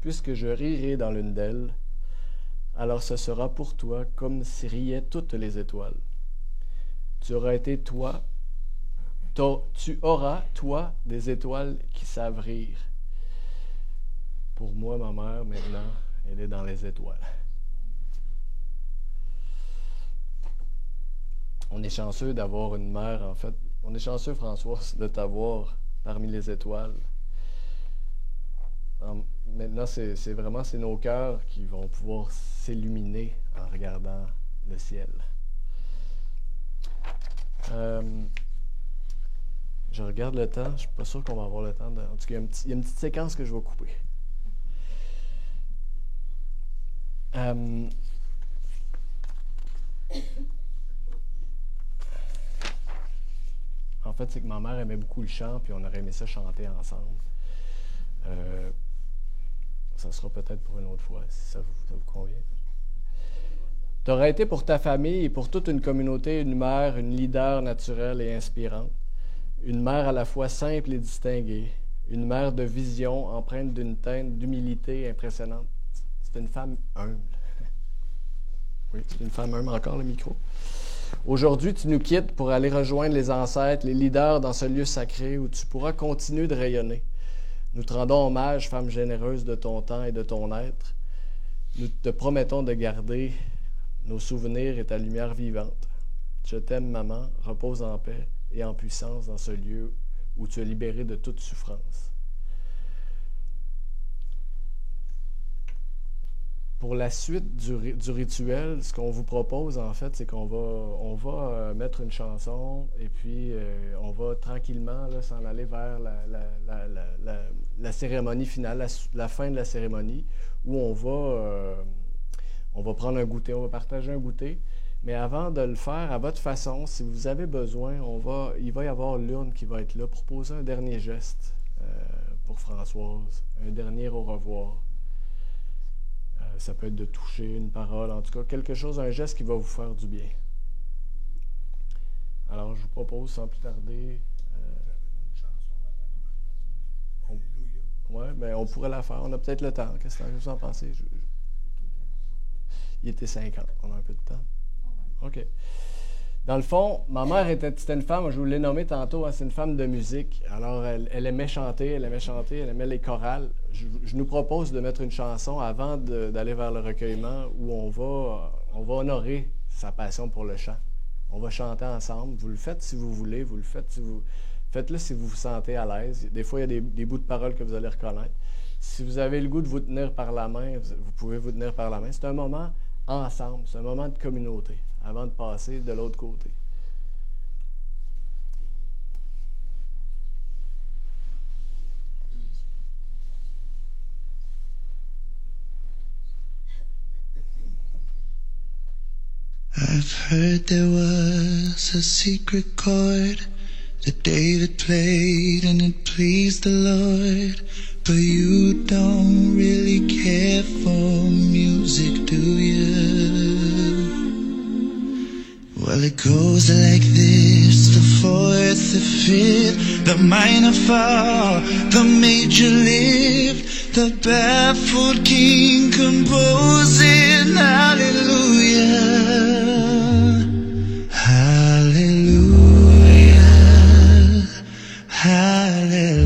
puisque je rirai dans l'une d'elles, alors ce sera pour toi comme si riaient toutes les étoiles. Tu auras été toi, tu auras, toi, des étoiles qui savent rire. Pour moi, ma mère, maintenant, elle est dans les étoiles. On est chanceux d'avoir une mère, en fait. On est chanceux, Françoise, de t'avoir parmi les étoiles. Maintenant, c'est vraiment nos cœurs qui vont pouvoir s'illuminer en regardant le ciel. Je regarde le temps. Je ne suis pas sûr qu'on va avoir le temps. En tout cas, il y a une petite séquence que je vais couper. En fait, c'est que ma mère aimait beaucoup le chant, puis on aurait aimé ça chanter ensemble. Ça sera peut-être pour une autre fois, si ça vous convient. Tu aurais été pour ta famille et pour toute une communauté une mère, une leader naturelle et inspirante. Une mère à la fois simple et distinguée. Une mère de vision, empreinte d'une teinte d'humilité impressionnante. C'est une femme humble. Oui, c'est une femme humble. Encore le micro. Aujourd'hui, tu nous quittes pour aller rejoindre les ancêtres, les leaders dans ce lieu sacré où tu pourras continuer de rayonner. Nous te rendons hommage, femme généreuse de ton temps et de ton être. Nous te promettons de garder nos souvenirs et ta lumière vivante. Je t'aime, maman, repose en paix et en puissance dans ce lieu où tu es libérée de toute souffrance. Pour la suite du rituel, ce qu'on vous propose, en fait, c'est qu'on va mettre une chanson et puis on va tranquillement là, s'en aller vers la cérémonie finale, la fin de la cérémonie, où on va prendre un goûter, on va partager un goûter. Mais avant de le faire à votre façon, si vous avez besoin, il va y avoir l'urne qui va être là pour poser un dernier geste pour Françoise, un dernier au revoir. Ça peut être de toucher une parole, en tout cas, quelque chose, un geste qui va vous faire du bien. Alors, je vous propose, sans plus tarder... on pourrait la faire. On a peut-être le temps. Qu'est-ce que vous en pensez? Il était 50. On a un peu de temps. OK. Dans le fond, ma mère c'était une femme, je vous l'ai nommée tantôt, hein, c'est une femme de musique. Alors, elle aimait chanter, elle aimait les chorales. Je nous propose de mettre une chanson avant d'aller vers le recueillement où on va honorer sa passion pour le chant. On va chanter ensemble. Vous le faites si vous voulez, vous le faites si vous... Faites-le si vous vous sentez à l'aise. Des fois, il y a des bouts de paroles que vous allez reconnaître. Si vous avez le goût de vous tenir par la main, vous pouvez vous tenir par la main. C'est un moment ensemble, c'est un moment de communauté avant de passer de l'autre côté. I've heard there was a secret chord that David played and it pleased the Lord. But you don't really care for music, do you? Well, it goes like this: the fourth, the fifth, the minor fall, the major lift, the baffled king composing hallelujah, hallelujah, hallelujah,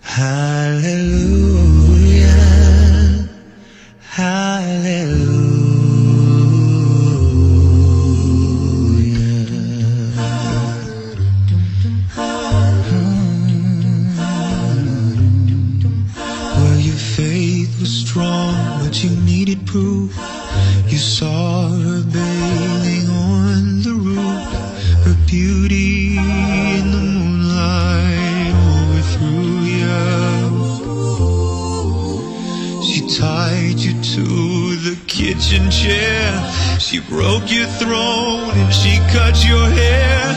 hallelujah, hallelujah. Strong, but you needed proof. You saw her bathing on the roof. Her beauty in the moonlight overthrew you. She tied you to the kitchen chair. She broke your throne and she cut your hair.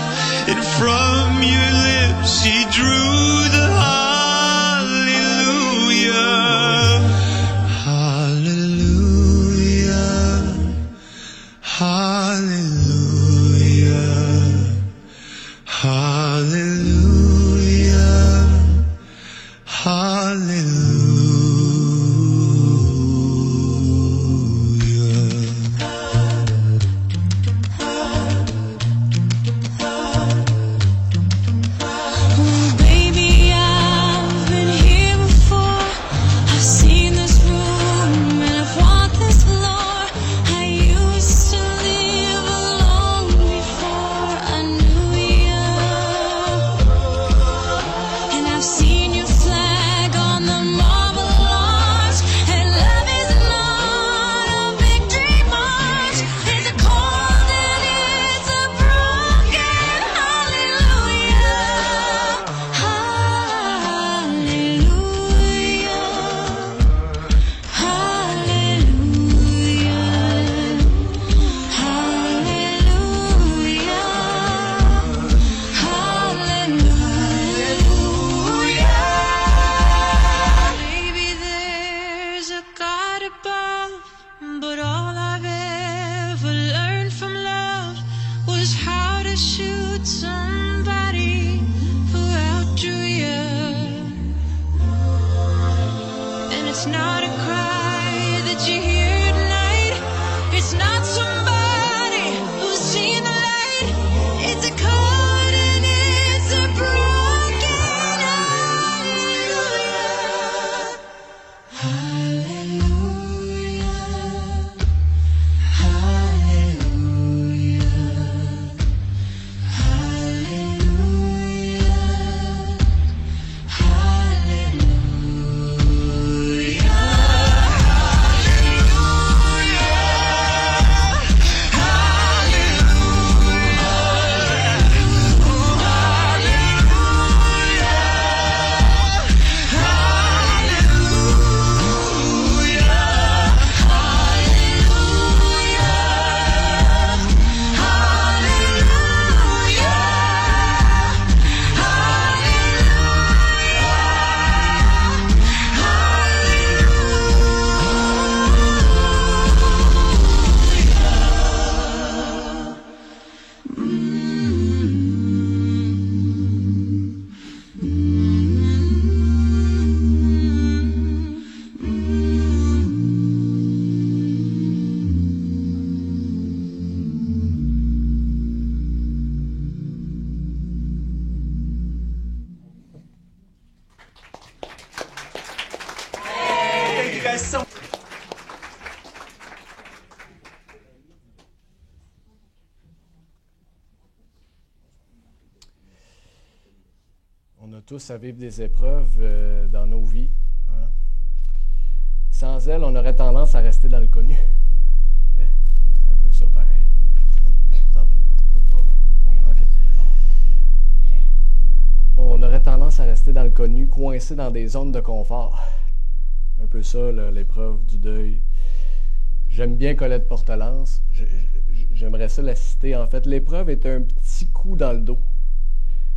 And from your lips she drew the tous à vivre des épreuves dans nos vies. Hein. Sans elles, on aurait tendance à rester dans le connu. C'est un peu ça, pareil. Okay. On aurait tendance à rester dans le connu, coincé dans des zones de confort. Un peu ça, là, l'épreuve du deuil. J'aime bien Colette Portelance. J'aimerais ça la citer. En fait, l'épreuve est un petit coup dans le dos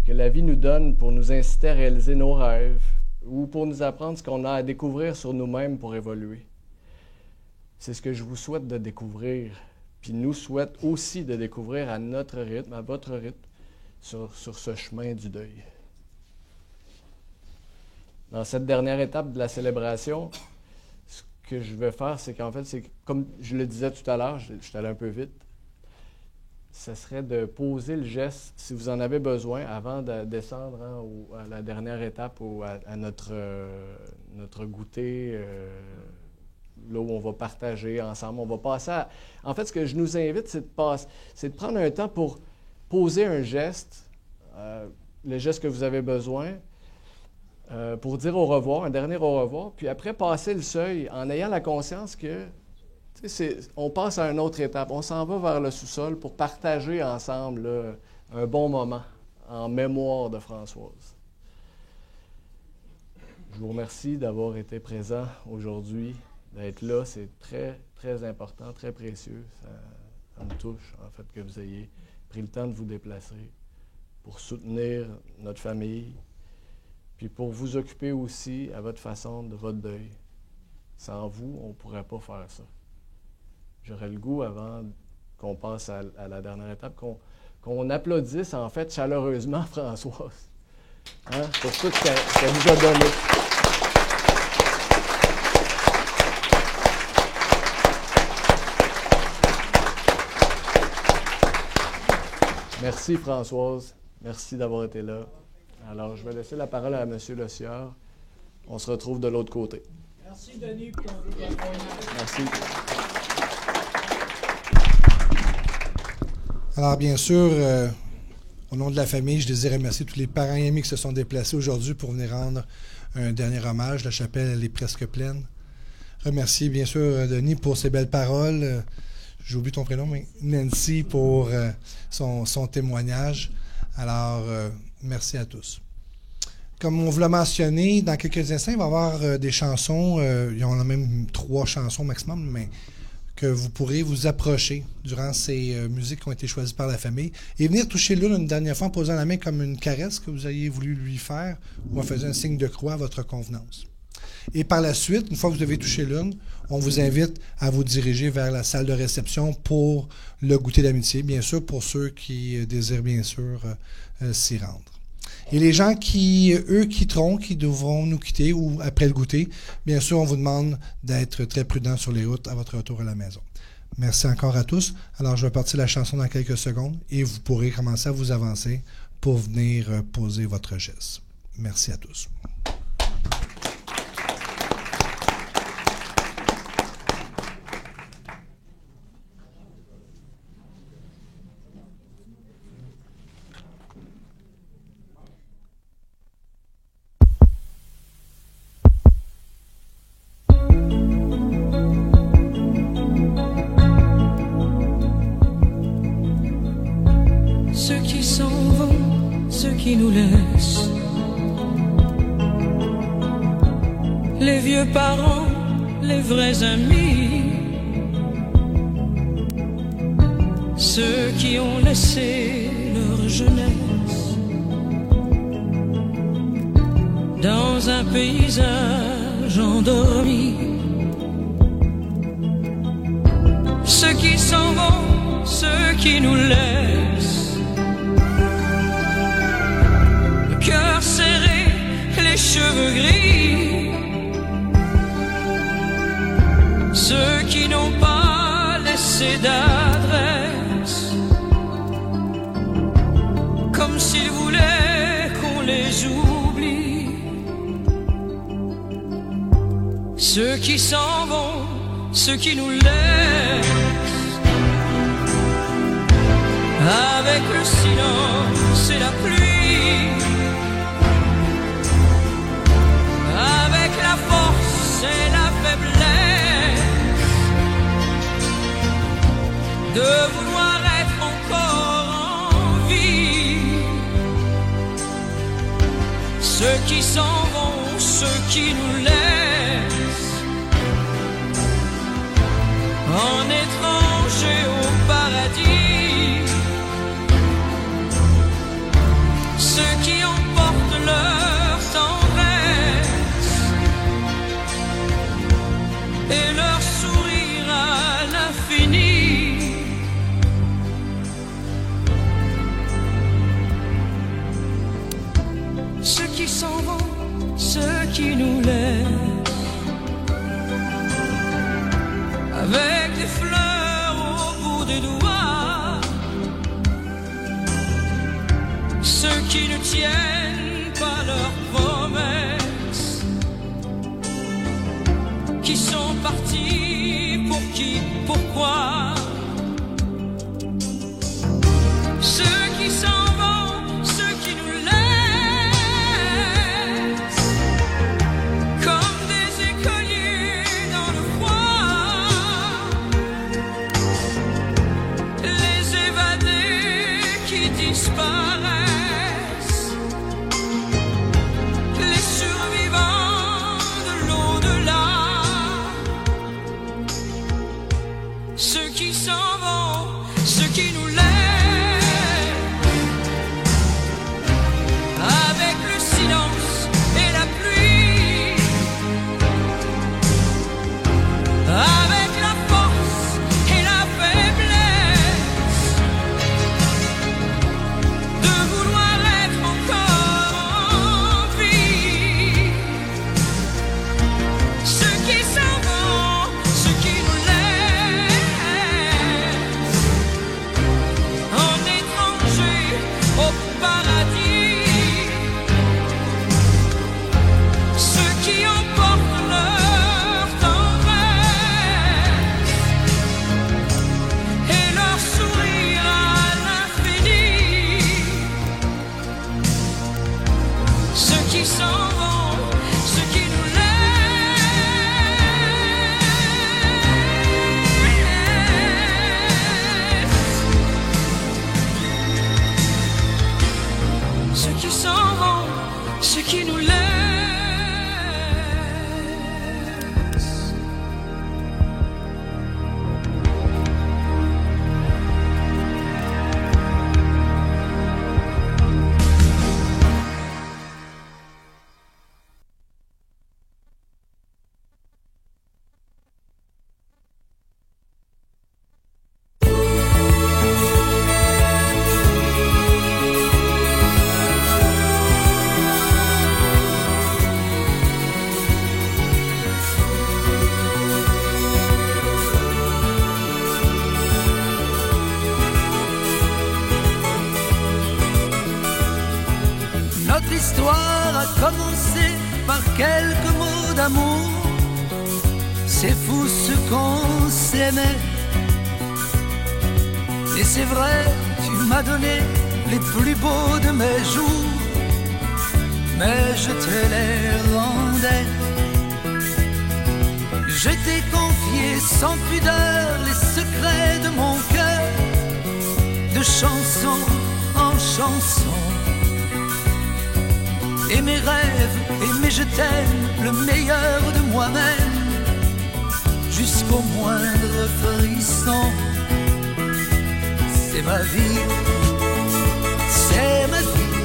que la vie nous donne pour nous inciter à réaliser nos rêves ou pour nous apprendre ce qu'on a à découvrir sur nous-mêmes pour évoluer. C'est ce que je vous souhaite de découvrir, puis nous souhaite aussi de découvrir à notre rythme, à votre rythme, sur ce chemin du deuil. Dans cette dernière étape de la célébration, ce que je vais faire, c'est qu'en fait, c'est comme je le disais tout à l'heure, je suis allé un peu vite, ce serait de poser le geste, si vous en avez besoin, avant de descendre à la dernière étape ou à notre goûter, là où on va partager ensemble. On va passer à... En fait, ce que je nous invite, c'est de prendre un temps pour poser un geste, le geste que vous avez besoin, pour dire au revoir, un dernier au revoir, puis après passer le seuil en ayant la conscience que on passe à une autre étape. On s'en va vers le sous-sol pour partager ensemble là, un bon moment en mémoire de Françoise. Je vous remercie d'avoir été présent aujourd'hui, d'être là. C'est très, très important, très précieux. Ça me touche, en fait, que vous ayez pris le temps de vous déplacer pour soutenir notre famille, puis pour vous occuper aussi, à votre façon, de votre deuil. Sans vous, on ne pourrait pas faire ça. J'aurais le goût, avant qu'on passe à la dernière étape, qu'on applaudisse, en fait, chaleureusement Françoise. Hein? Pour tout ce qu'elle nous a donné. Merci Françoise. Merci d'avoir été là. Alors, je vais laisser la parole à M. Le Sieur. On se retrouve de l'autre côté. Merci, Denis, pour ton témoignage. Merci. Alors, bien sûr, au nom de la famille, je désire remercier tous les parents et amis qui se sont déplacés aujourd'hui pour venir rendre un dernier hommage. La chapelle, elle est presque pleine. Remercier, bien sûr, Denis pour ses belles paroles. J'ai oublié ton prénom, mais Nancy pour son témoignage. Alors, merci à tous. Comme on vous l'a mentionné, dans quelques instants, il va y avoir des chansons. Il y en a même 3 chansons maximum, mais que vous pourrez vous approcher durant ces musiques qui ont été choisies par la famille et venir toucher l'une une dernière fois en posant la main comme une caresse que vous ayez voulu lui faire ou en faisant un signe de croix à votre convenance. Et par la suite, une fois que vous avez touché l'une, on vous invite à vous diriger vers la salle de réception pour le goûter d'amitié, bien sûr, pour ceux qui désirent bien sûr s'y rendre. Et les gens qui, eux, quitteront, qui devront nous quitter ou après le goûter, bien sûr, on vous demande d'être très prudent sur les routes à votre retour à la maison. Merci encore à tous. Alors, je vais partir la chanson dans quelques secondes et vous pourrez commencer à vous avancer pour venir poser votre geste. Merci à tous. Ceux qui s'en vont, ceux qui nous laissent, les vieux parents, les vrais amis, ceux qui ont laissé leur jeunesse dans un paysage endormi, ceux qui s'en vont, ceux qui nous laissent, le cœur serré, les cheveux gris, ceux qui n'ont pas laissé d'adresse, comme s'ils voulaient qu'on les oublie, ceux qui s'en vont, ceux qui nous laissent, avec le silence et la pluie, de vouloir être encore en vie. Ceux qui s'en vont, ceux qui nous laissent en étrangers au paradis, ceux qui emportent leur tendresse et leur sourire à l'infini. Ceux qui s'en vont, ceux qui nous laissent avec des fleurs au bout des doigts, ceux qui ne tiennent pas leurs promesses, qui sont partis pour qui, pourquoi. Ceux qui s'en vont, ceux qui nous laissent comme des écoliers dans le froid, les évadés qui disparaissent, les survivants de l'au-delà, ceux qui s'en vont, ceux qui nous laissent avec le silence et la pluie, avec la force et la faiblesse de vouloir être encore en vie. Ceux qui s'en vont, ceux qui nous laissent en étrangers au paradis, ceux qui emportent leur tendresse et leur sourire à l'infini, ceux qui s'en vont, ceux qui nous laissent, ceux qui s'en vont, ceux qui nous laissent. Notre histoire a commencé par quelques mots d'amour. C'est fou ce qu'on s'aimait. Et c'est vrai, tu m'as donné les plus beaux de mes jours, mais je te les rendais. Je t'ai confié sans pudeur les secrets de mon cœur, de chanson en chanson. Et mes rêves, et mes je t'aime, le meilleur de moi-même, jusqu'au moindre frisson. C'est ma vie, c'est ma vie,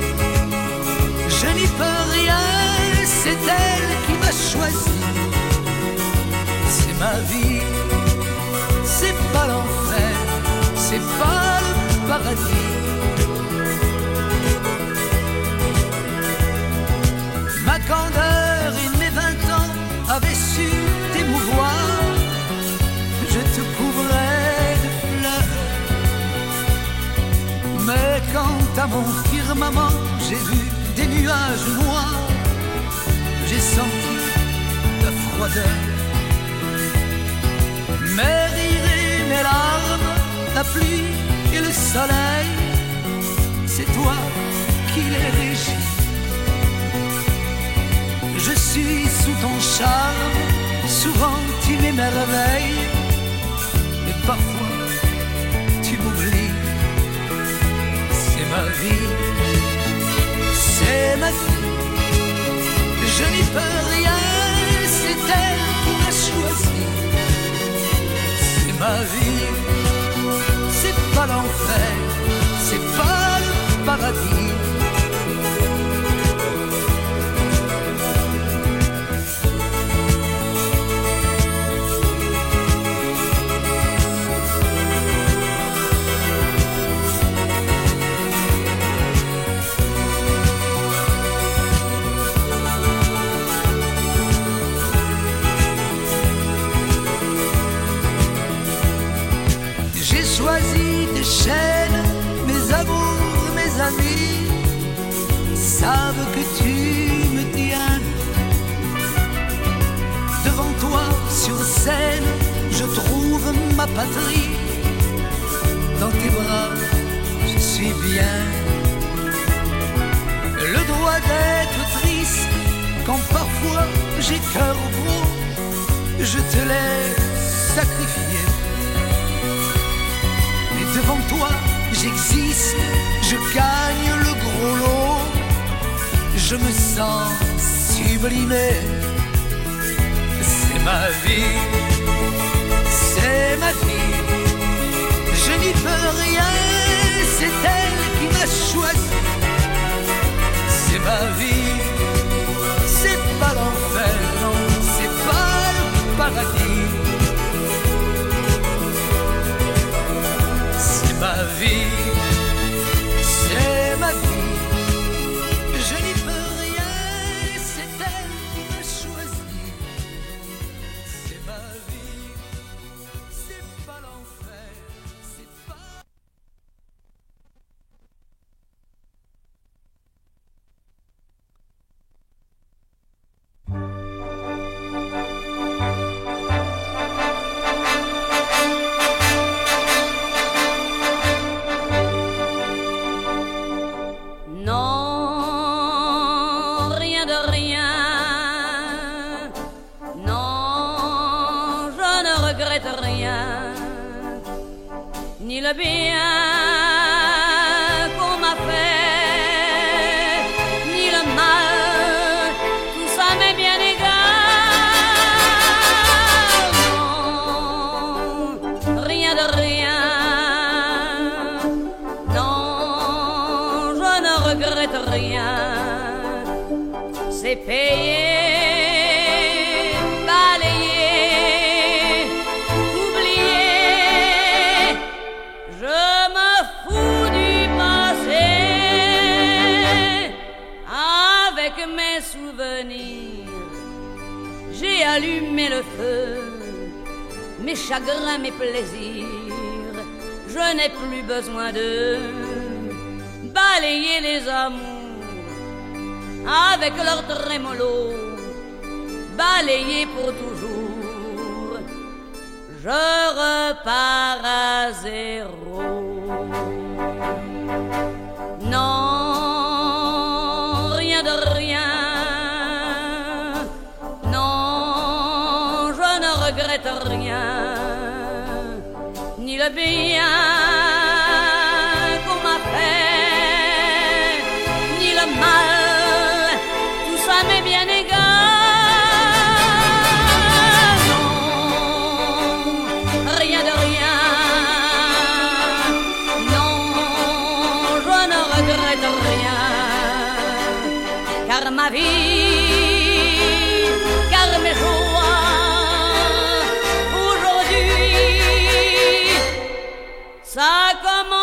je n'y peux rien, c'est elle qui m'a choisi. C'est ma vie, c'est pas l'enfer, c'est pas le paradis. Ma candeur et mes 20 ans avaient su t'émouvoir. Je te couvrais de fleurs, mais quant à mon firmament, j'ai vu des nuages noirs. J'ai senti la froideur. Mes rires et mes larmes, la pluie et le soleil, c'est toi qui les régis. Je suis sous ton charme, souvent tu m'émerveilles, mais parfois J'ai choisi tes chaînes, mes amours, mes amis savent que tu me tiens. Devant toi sur scène, je trouve ma patrie. Dans tes bras, je suis bien. Le droit d'être triste quand parfois j'ai cœur gros, je te l'ai sacrifié. Mais devant toi, j'existe, je gagne le gros lot. Je me sens sublimé. C'est ma vie, c'est ma vie. Je n'y peux rien, c'est elle qui m'a choisi. C'est ma vie, c'est pas l'enfer, non, c'est pas le paradis. C'est ma vie, c'est ma vie. Je n'y peux rien, c'est elle qui m'a choisi. C'est ma vie, c'est pas l'enfer, c'est pas... Non, rien de rien. Non, je ne regrette rien. Ni le bien qu'on m'a fait, ni le mal, tout ça m'est bien égal. Non, rien de rien. Non, je ne regrette rien. C'est payé, balayé, oublié. Je me fous du passé. Avec mes souvenirs, j'ai allumé le feu. Mes chagrins, mes plaisirs, je n'ai plus besoin de balayer les amours avec leur trémolo, balayer pour toujours. Je repars à zéro. Non, rien de rien. Non, je ne regrette rien. Ni le bien qu'on m'a fait, ni le mal, tout ça m'est bien égal. Non, rien de rien. Non, je ne regrette rien. Car ma vie, car mes joies, aujourd'hui, ça commence.